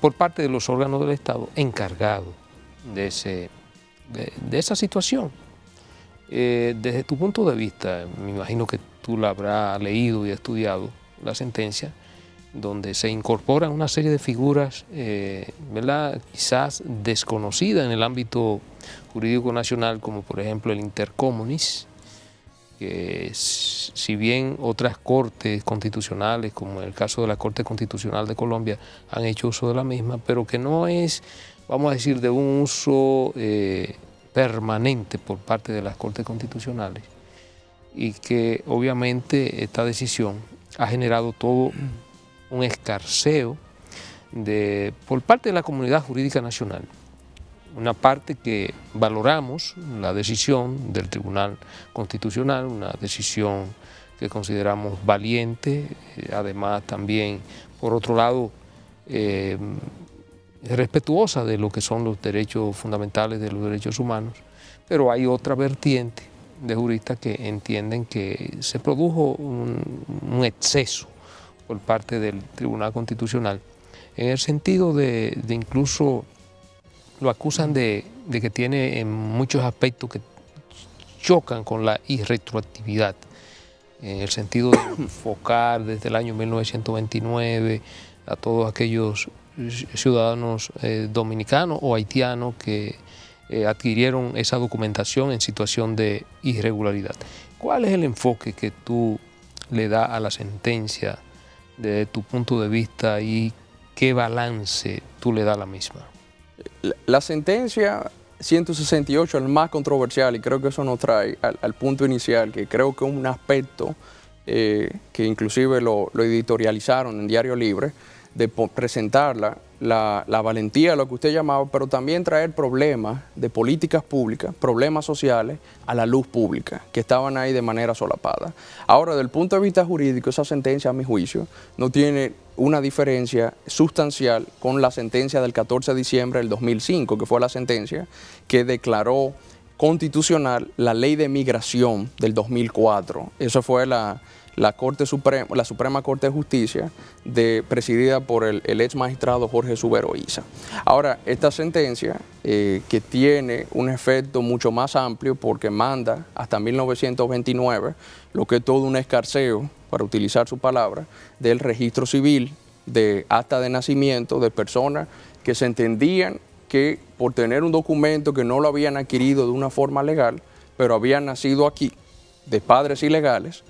por parte de los órganos del Estado encargados de esa situación. Desde tu punto de vista, me imagino que tú la habrás leído y estudiado, la sentencia, donde se incorporan una serie de figuras, ¿verdad?, quizás desconocidas en el ámbito jurídico nacional, como por ejemplo el intercommunis, que si bien otras cortes constitucionales, como en el caso de la Corte Constitucional de Colombia, han hecho uso de la misma, pero que no es, vamos a decir, de un uso permanente por parte de las Cortes Constitucionales, y que obviamente esta decisión ha generado todo un escarceo por parte de la comunidad jurídica nacional. Una parte que valoramos la decisión del Tribunal Constitucional, una decisión que consideramos valiente, además también, por otro lado, respetuosa de lo que son los derechos fundamentales de los derechos humanos, pero hay otra vertiente de juristas que entienden que se produjo un exceso por parte del Tribunal Constitucional, en el sentido de incluso lo acusan de que tiene en muchos aspectos que chocan con la irretroactividad, en el sentido de enfocar desde el año 1929 a todos aquellos ciudadanos dominicanos o haitianos que adquirieron esa documentación en situación de irregularidad. ¿Cuál es el enfoque que tú le das a la sentencia desde tu punto de vista y qué balance tú le das a la misma? La sentencia 168 es el más controversial, y creo que eso nos trae al punto inicial, que creo que es un aspecto que inclusive lo editorializaron en Diario Libre, de presentar la valentía de lo que usted llamaba, pero también traer problemas de políticas públicas, problemas sociales a la luz pública, que estaban ahí de manera solapada. Ahora, desde el punto de vista jurídico, esa sentencia, a mi juicio, no tiene una diferencia sustancial con la sentencia del 14 de diciembre del 2005, que fue la sentencia que declaró constitucional la Ley de Migración del 2004. Eso fue la Suprema Corte de Justicia, presidida por el ex magistrado Jorge Subero Isa. Ahora, esta sentencia, que tiene un efecto mucho más amplio porque manda hasta 1929, lo que es todo un escarceo, para utilizar su palabra, del registro civil, de acta de nacimiento de personas que se entendían que por tener un documento que no lo habían adquirido de una forma legal, pero habían nacido aquí, de padres ilegales,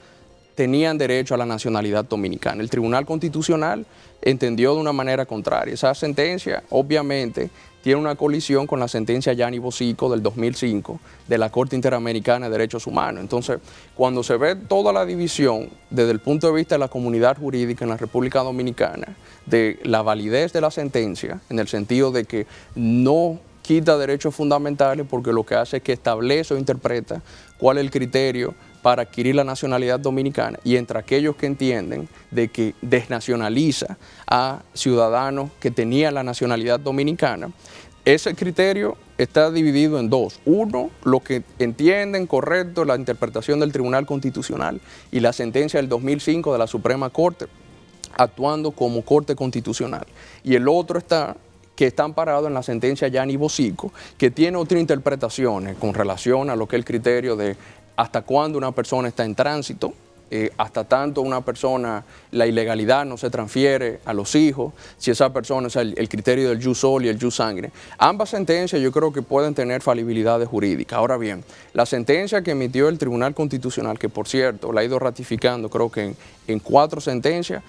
tenían derecho a la nacionalidad dominicana. El Tribunal Constitucional entendió de una manera contraria. Esa sentencia, obviamente, tiene una colisión con la sentencia Yanni Bosico del 2005 de la Corte Interamericana de Derechos Humanos. Entonces, cuando se ve toda la división desde el punto de vista de la comunidad jurídica en la República Dominicana, de la validez de la sentencia, en el sentido de que no quita derechos fundamentales porque lo que hace es que establece o interpreta cuál es el criterio para adquirir la nacionalidad dominicana, y entre aquellos que entienden de que desnacionaliza a ciudadanos que tenían la nacionalidad dominicana, ese criterio está dividido en dos. Uno, los que entienden correcto la interpretación del Tribunal Constitucional y la sentencia del 2005 de la Suprema Corte, actuando como Corte Constitucional. Y el otro que está amparado en la sentencia Yanni Bosico, que tiene otras interpretaciones con relación a lo que es el criterio de hasta cuándo una persona está en tránsito, hasta tanto una persona, la ilegalidad no se transfiere a los hijos, si esa persona, o sea, el criterio del jus soli y el jus sanguinis. Ambas sentencias yo creo que pueden tener falibilidades jurídicas. Ahora bien, la sentencia que emitió el Tribunal Constitucional, que por cierto la ha ido ratificando creo que en 4 sentencias,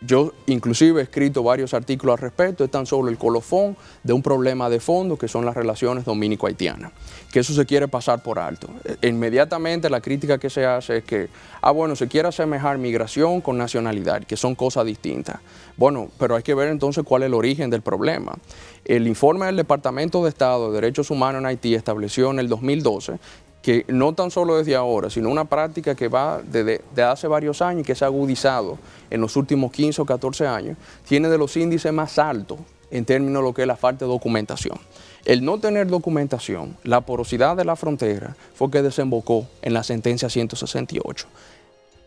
yo inclusive he escrito varios artículos al respecto, es tan solo el colofón de un problema de fondo que son las relaciones dominico-haitianas, que eso se quiere pasar por alto. Inmediatamente la crítica que se hace es que, bueno, se quiere asemejar migración con nacionalidad, que son cosas distintas. Bueno, pero hay que ver entonces cuál es el origen del problema. El informe del Departamento de Estado de Derechos Humanos en Haití estableció en el 2012 que no tan solo desde ahora, sino una práctica que va de hace varios años y que se ha agudizado en los últimos 15 o 14 años, tiene de los índices más altos en términos de lo que es la falta de documentación. El no tener documentación, la porosidad de la frontera, fue que desembocó en la sentencia 168.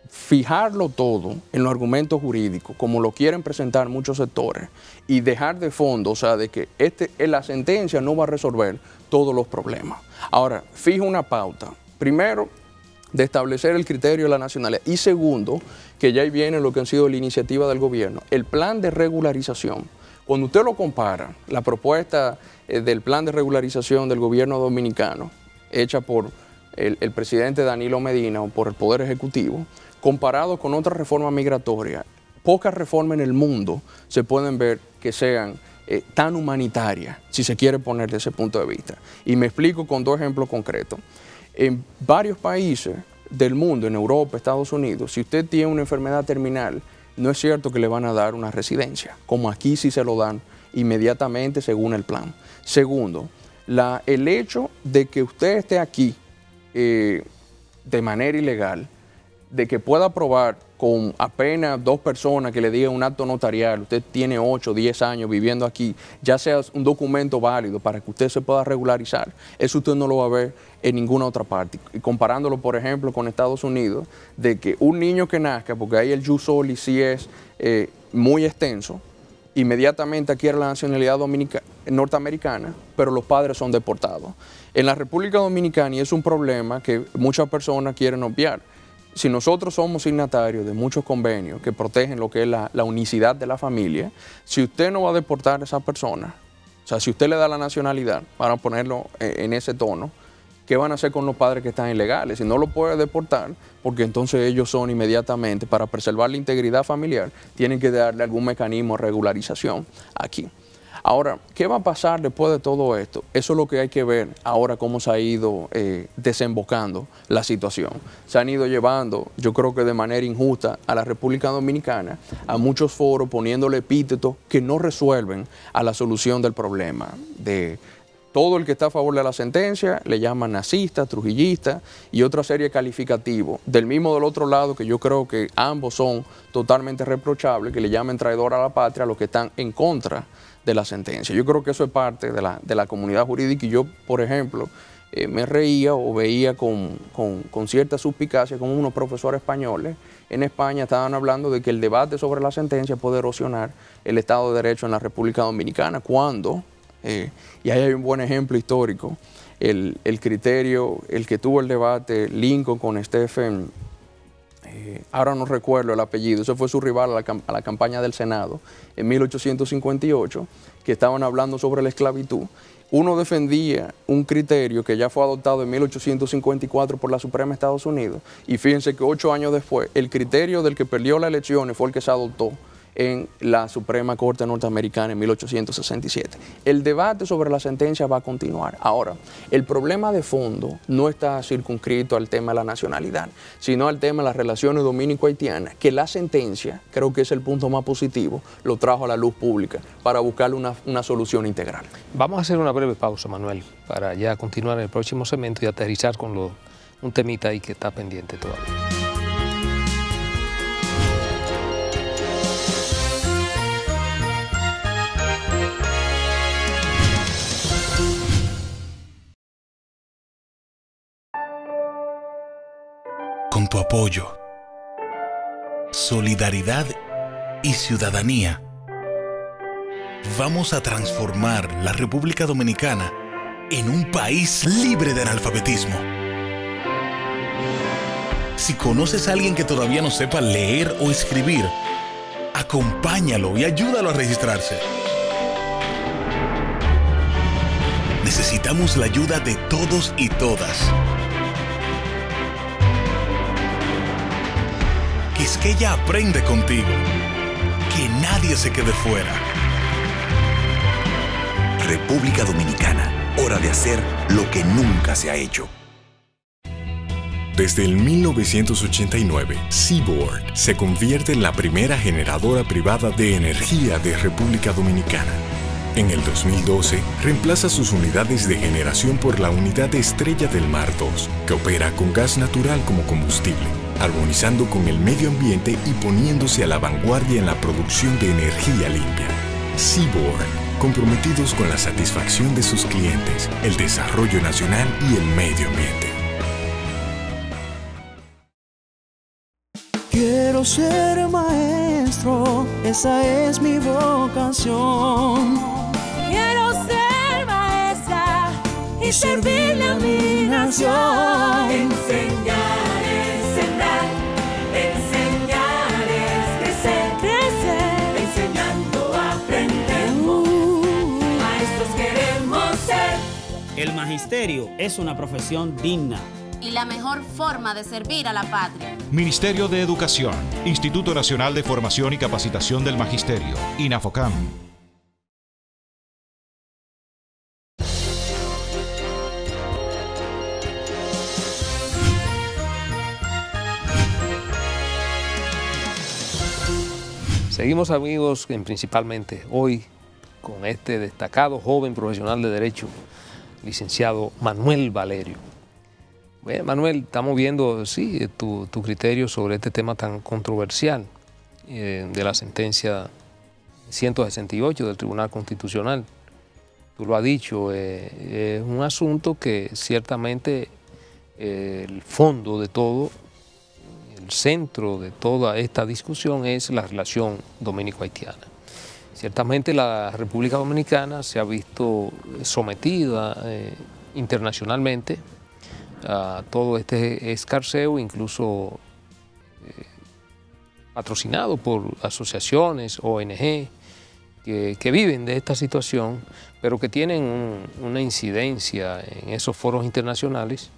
Fijarlo todo en los argumentos jurídicos, como lo quieren presentar muchos sectores, y dejar de fondo, o sea, de que la sentencia no va a resolver todos los problemas. Ahora, fija una pauta. Primero, de establecer el criterio de la nacionalidad. Y segundo, que ya ahí viene lo que han sido la iniciativa del gobierno, el plan de regularización. Cuando usted lo compara, la propuesta del plan de regularización del gobierno dominicano, hecha por el presidente Danilo Medina o por el Poder Ejecutivo, comparado con otras reformas migratorias, pocas reformas en el mundo se pueden ver que sean tan humanitarias, si se quiere poner desde ese punto de vista. Y me explico con dos ejemplos concretos. En varios países del mundo, en Europa, Estados Unidos, si usted tiene una enfermedad terminal, no es cierto que le van a dar una residencia, como aquí sí se lo dan inmediatamente según el plan. Segundo, el hecho de que usted esté aquí de manera ilegal, de que pueda probar con apenas 2 personas que le digan un acto notarial, usted tiene 8 o 10 años viviendo aquí, ya sea un documento válido para que usted se pueda regularizar, eso usted no lo va a ver en ninguna otra parte. Y comparándolo, por ejemplo, con Estados Unidos, de que un niño que nazca, porque ahí el jus soli sí es muy extenso, inmediatamente adquiere la nacionalidad norteamericana, pero los padres son deportados. En la República Dominicana, y es un problema que muchas personas quieren obviar, si nosotros somos signatarios de muchos convenios que protegen lo que es la unicidad de la familia, si usted no va a deportar a esa persona, o sea, si usted le da la nacionalidad, para ponerlo en ese tono, ¿qué van a hacer con los padres que están ilegales? Si no lo puede deportar, porque entonces ellos son inmediatamente, para preservar la integridad familiar, tienen que darle algún mecanismo de regularización aquí. Ahora, ¿qué va a pasar después de todo esto? Eso es lo que hay que ver ahora, cómo se ha ido desembocando la situación. Se han ido llevando, yo creo que de manera injusta, a la República Dominicana a muchos foros poniéndole epítetos que no resuelven a la solución del problema. De todo el que está a favor de la sentencia le llaman nazista, trujillista y otra serie de calificativos. Del otro lado, que yo creo que ambos son totalmente reprochables, que le llamen traidor a la patria a los que están en contra de la sentencia. Yo creo que eso es parte de la comunidad jurídica y yo, por ejemplo, me reía o veía con cierta suspicacia como unos profesores españoles en España estaban hablando de que el debate sobre la sentencia puede erosionar el Estado de Derecho en la República Dominicana, cuando, y ahí hay un buen ejemplo histórico, el criterio, el que tuvo el debate Lincoln con Stephen, ahora no recuerdo el apellido, ese fue su rival a la campaña del Senado en 1858, que estaban hablando sobre la esclavitud. Uno defendía un criterio que ya fue adoptado en 1854 por la Suprema de Estados Unidos y fíjense que 8 años después el criterio del que perdió las elecciones fue el que se adoptó en la Suprema Corte Norteamericana en 1867. El debate sobre la sentencia va a continuar. Ahora, el problema de fondo no está circunscrito al tema de la nacionalidad, sino al tema de las relaciones dominico-haitianas, que la sentencia, creo que es el punto más positivo, lo trajo a la luz pública para buscarle una solución integral. Vamos a hacer una breve pausa, Manuel, para ya continuar en el próximo segmento y aterrizar con un temita ahí que está pendiente todavía. Con tu apoyo, solidaridad y ciudadanía, vamos a transformar la República Dominicana en un país libre de analfabetismo. Si conoces a alguien que todavía no sepa leer o escribir, acompáñalo y ayúdalo a registrarse. Necesitamos la ayuda de todos y todas. Quisqueya aprende contigo. Que nadie se quede fuera. República Dominicana. Hora de hacer lo que nunca se ha hecho. Desde el 1989, Seaboard se convierte en la primera generadora privada de energía de República Dominicana. En el 2012, reemplaza sus unidades de generación por la unidad Estrella del Mar 2, que opera con gas natural como combustible, armonizando con el medio ambiente y poniéndose a la vanguardia en la producción de energía limpia. Seaboard, comprometidos con la satisfacción de sus clientes, el desarrollo nacional y el medio ambiente. Quiero ser maestro, esa es mi vocación. Quiero ser maestra y servirle a mi nación. Enseñar es sembrar, enseñar es crecer, crecer. Enseñando aprendemos, maestros queremos ser. El magisterio es una profesión digna y la mejor forma de servir a la patria. Ministerio de Educación, Instituto Nacional de Formación y Capacitación del Magisterio, INAFOCAM. Seguimos, amigos, principalmente hoy con este destacado joven profesional de Derecho, licenciado Manuel Valerio. Bueno, Manuel, estamos viendo, sí, tu criterio sobre este tema tan controversial de la sentencia 168 del Tribunal Constitucional. Tú lo has dicho, es un asunto que ciertamente el fondo de todo, el centro de toda esta discusión es la relación dominico-haitiana. Ciertamente la República Dominicana se ha visto sometida internacionalmente a todo este escarceo, incluso patrocinado por asociaciones, ONG, que viven de esta situación, pero que tienen una incidencia en esos foros internacionales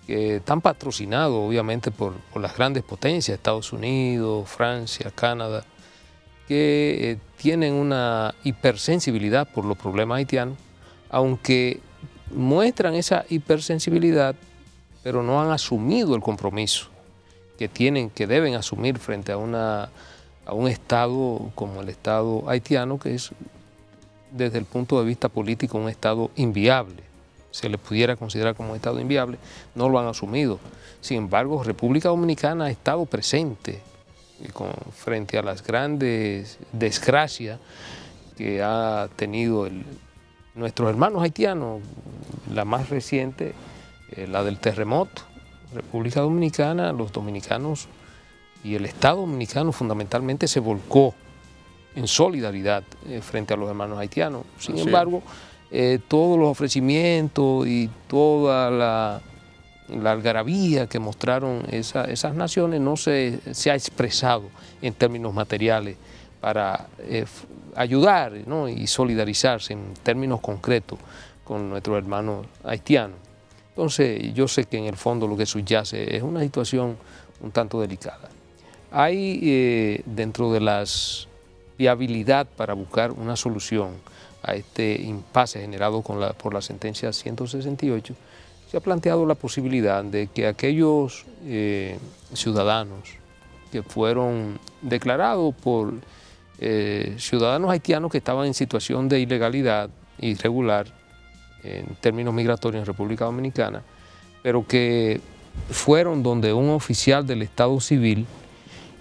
que están patrocinados obviamente por las grandes potencias, Estados Unidos, Francia, Canadá, que tienen una hipersensibilidad por los problemas haitianos, aunque muestran esa hipersensibilidad, pero no han asumido el compromiso que deben asumir frente a un Estado como el Estado haitiano, que es, desde el punto de vista político, un Estado inviable. Se le pudiera considerar como un Estado inviable, no lo han asumido. Sin embargo, República Dominicana ha estado presente frente a las grandes desgracias que ha tenido nuestros hermanos haitianos, la más reciente, la del terremoto. República Dominicana, los dominicanos y el Estado dominicano fundamentalmente se volcó en solidaridad frente a los hermanos haitianos. Sin embargo, todos los ofrecimientos y toda la algarabía que mostraron esas naciones no se ha expresado en términos materiales para ayudar, ¿no?, y solidarizarse en términos concretos con nuestros hermanos haitianos. Entonces, yo sé que en el fondo lo que subyace es una situación un tanto delicada. Hay dentro de las viabilidad para buscar una solución a este impasse generado por la sentencia 168, se ha planteado la posibilidad de que aquellos ciudadanos que fueron declarados por ciudadanos haitianos que estaban en situación de ilegalidad irregular en términos migratorios en República Dominicana, pero que fueron donde un oficial del Estado Civil,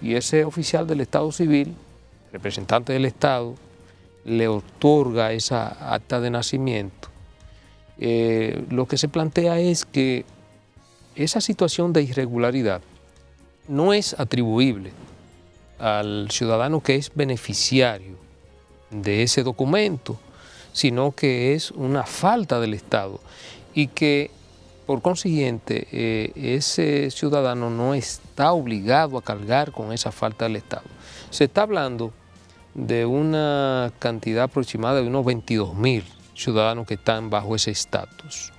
y ese oficial del Estado Civil, representante del Estado, le otorga esa acta de nacimiento. Lo que se plantea es que esa situación de irregularidad no es atribuible al ciudadano que es beneficiario de ese documento, sino que es una falta del Estado y que por consiguiente ese ciudadano no está obligado a cargar con esa falta del Estado. Se está hablando de una cantidad aproximada de unos 22.000 ciudadanos que están bajo ese estatus.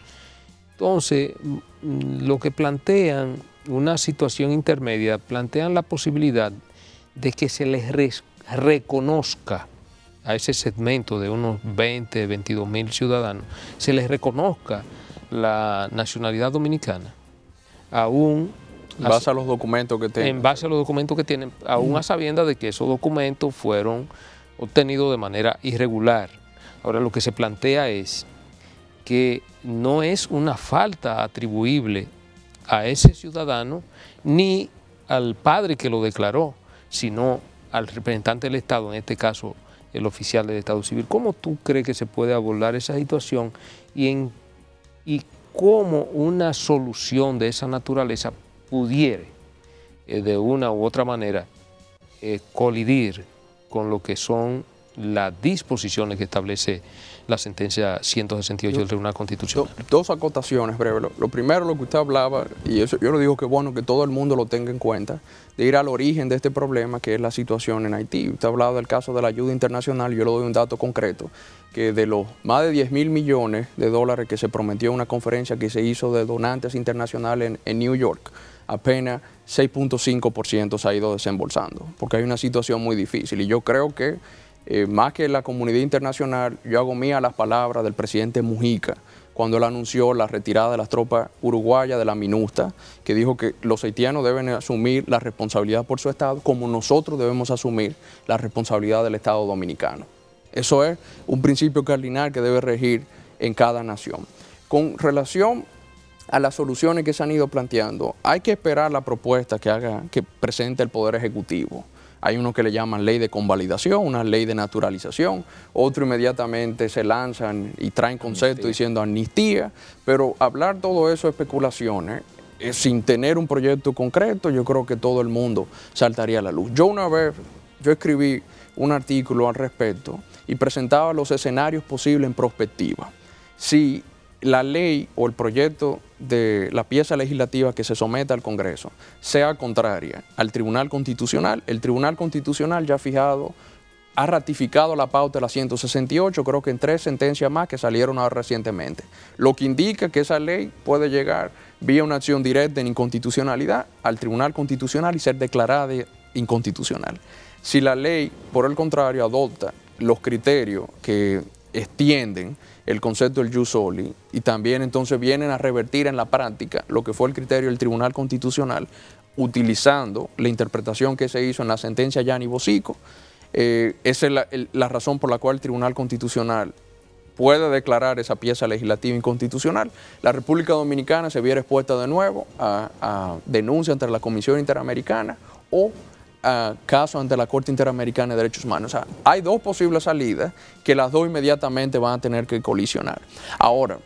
Entonces, lo que plantean, una situación intermedia, plantean la posibilidad de que se les reconozca a ese segmento de unos 20, 22.000 ciudadanos, se les reconozca la nacionalidad dominicana, aún en base a los documentos que tienen. En base a los documentos que tienen, aún a sabiendas de que esos documentos fueron obtenidos de manera irregular. Ahora, lo que se plantea es que no es una falta atribuible a ese ciudadano ni al padre que lo declaró, sino al representante del Estado, en este caso el oficial del Estado Civil. ¿Cómo tú crees que se puede abordar esa situación y cómo una solución de esa naturaleza pudiera, de una u otra manera, colidir con lo que son las disposiciones que establece la sentencia 168 del Tribunal Constitucional? Dos acotaciones breves. Lo primero, lo que usted hablaba, y eso yo le digo que bueno que todo el mundo lo tenga en cuenta, de ir al origen de este problema que es la situación en Haití. Usted ha hablado del caso de la ayuda internacional, yo le doy un dato concreto, que de los más de 10.000 millones de dólares que se prometió en una conferencia que se hizo de donantes internacionales en New York, apenas 6.5% se ha ido desembolsando, porque hay una situación muy difícil. Y yo creo que más que la comunidad internacional, yo hago mía las palabras del presidente Mujica cuando él anunció la retirada de las tropas uruguayas de la MINUSTA, que dijo que los haitianos deben asumir la responsabilidad por su Estado, como nosotros debemos asumir la responsabilidad del Estado dominicano. Eso es un principio cardinal que debe regir en cada nación. Con relación a las soluciones que se han ido planteando, hay que esperar la propuesta que presente el Poder Ejecutivo. Hay uno que le llaman ley de convalidación, una ley de naturalización, otro inmediatamente se lanzan y traen conceptos diciendo amnistía, pero hablar todo eso de especulaciones, sin tener un proyecto concreto, yo creo que todo el mundo saltaría a la luz. Yo escribí un artículo al respecto y presentaba los escenarios posibles en prospectiva. Si la ley o el proyecto de la pieza legislativa que se someta al Congreso sea contraria al Tribunal Constitucional, el Tribunal Constitucional ya ha ratificado la pauta de la 168, creo que en 3 sentencias más que salieron ahora recientemente, lo que indica que esa ley puede llegar vía una acción directa en inconstitucionalidad al Tribunal Constitucional y ser declarada inconstitucional. Si la ley, por el contrario, adopta los criterios que extienden el concepto del jus soli y también entonces vienen a revertir en la práctica lo que fue el criterio del Tribunal Constitucional, utilizando la interpretación que se hizo en la sentencia Yanni Bosico. Esa es la razón por la cual el Tribunal Constitucional puede declarar esa pieza legislativa inconstitucional. La República Dominicana se viera expuesta de nuevo a denuncia ante la Comisión Interamericana o caso ante la Corte Interamericana de Derechos Humanos. O sea, hay dos posibles salidas que las dos inmediatamente van a tener que colisionar. Ahora,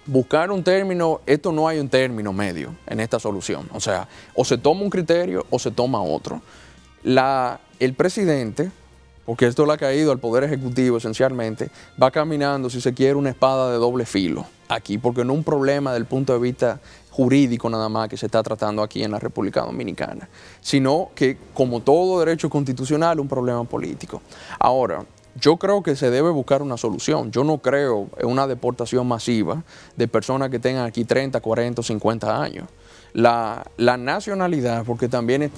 buscar un término, esto no hay un término medio en esta solución. O sea, o se toma un criterio o se toma otro. El presidente, porque esto le ha caído al Poder Ejecutivo esencialmente, va caminando, si se quiere, una espada de doble filo aquí, porque no es un problema desde el punto de vista jurídico nada más que se está tratando aquí en la República Dominicana, sino que, como todo derecho constitucional, un problema político. Ahora, yo creo que se debe buscar una solución. Yo no creo en una deportación masiva de personas que tengan aquí 30, 40 o 50 años. La nacionalidad, porque también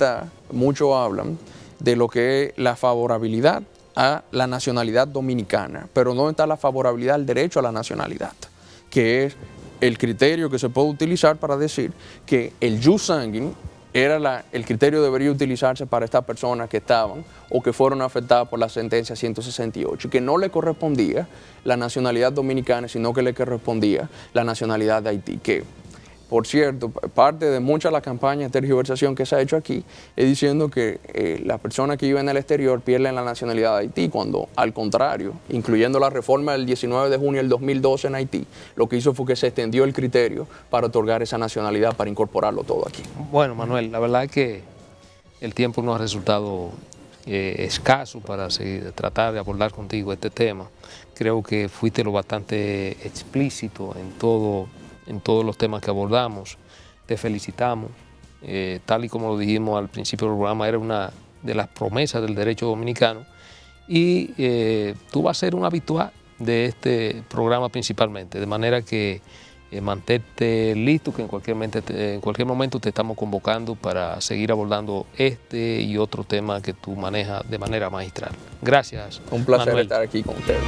muchos hablan de lo que es la favorabilidad a la nacionalidad dominicana, pero ¿dónde está la favorabilidad al derecho a la nacionalidad? Que es el criterio que se puede utilizar para decir que el jus sanguinis era el criterio debería utilizarse para estas personas que estaban o que fueron afectadas por la sentencia 168, que no le correspondía la nacionalidad dominicana, sino que le correspondía la nacionalidad de Haití, que, por cierto, parte de muchas de las campañas de tergiversación que se ha hecho aquí es diciendo que las personas que viven en el exterior pierden la nacionalidad de Haití, cuando al contrario, incluyendo la reforma del 19 de junio del 2012 en Haití, lo que hizo fue que se extendió el criterio para otorgar esa nacionalidad, para incorporarlo todo aquí. Bueno, Manuel, la verdad es que el tiempo nos ha resultado escaso para tratar de abordar contigo este tema. Creo que fuiste lo bastante explícito en todos los temas que abordamos. Te felicitamos. Tal y como lo dijimos al principio del programa, era una de las promesas del derecho dominicano y tú vas a ser un habitual de este programa principalmente, de manera que mantente listo, que en cualquier momento te estamos convocando para seguir abordando este y otro tema que tú manejas de manera magistral. Gracias. Un placer Manuel. estar aquí con ustedes.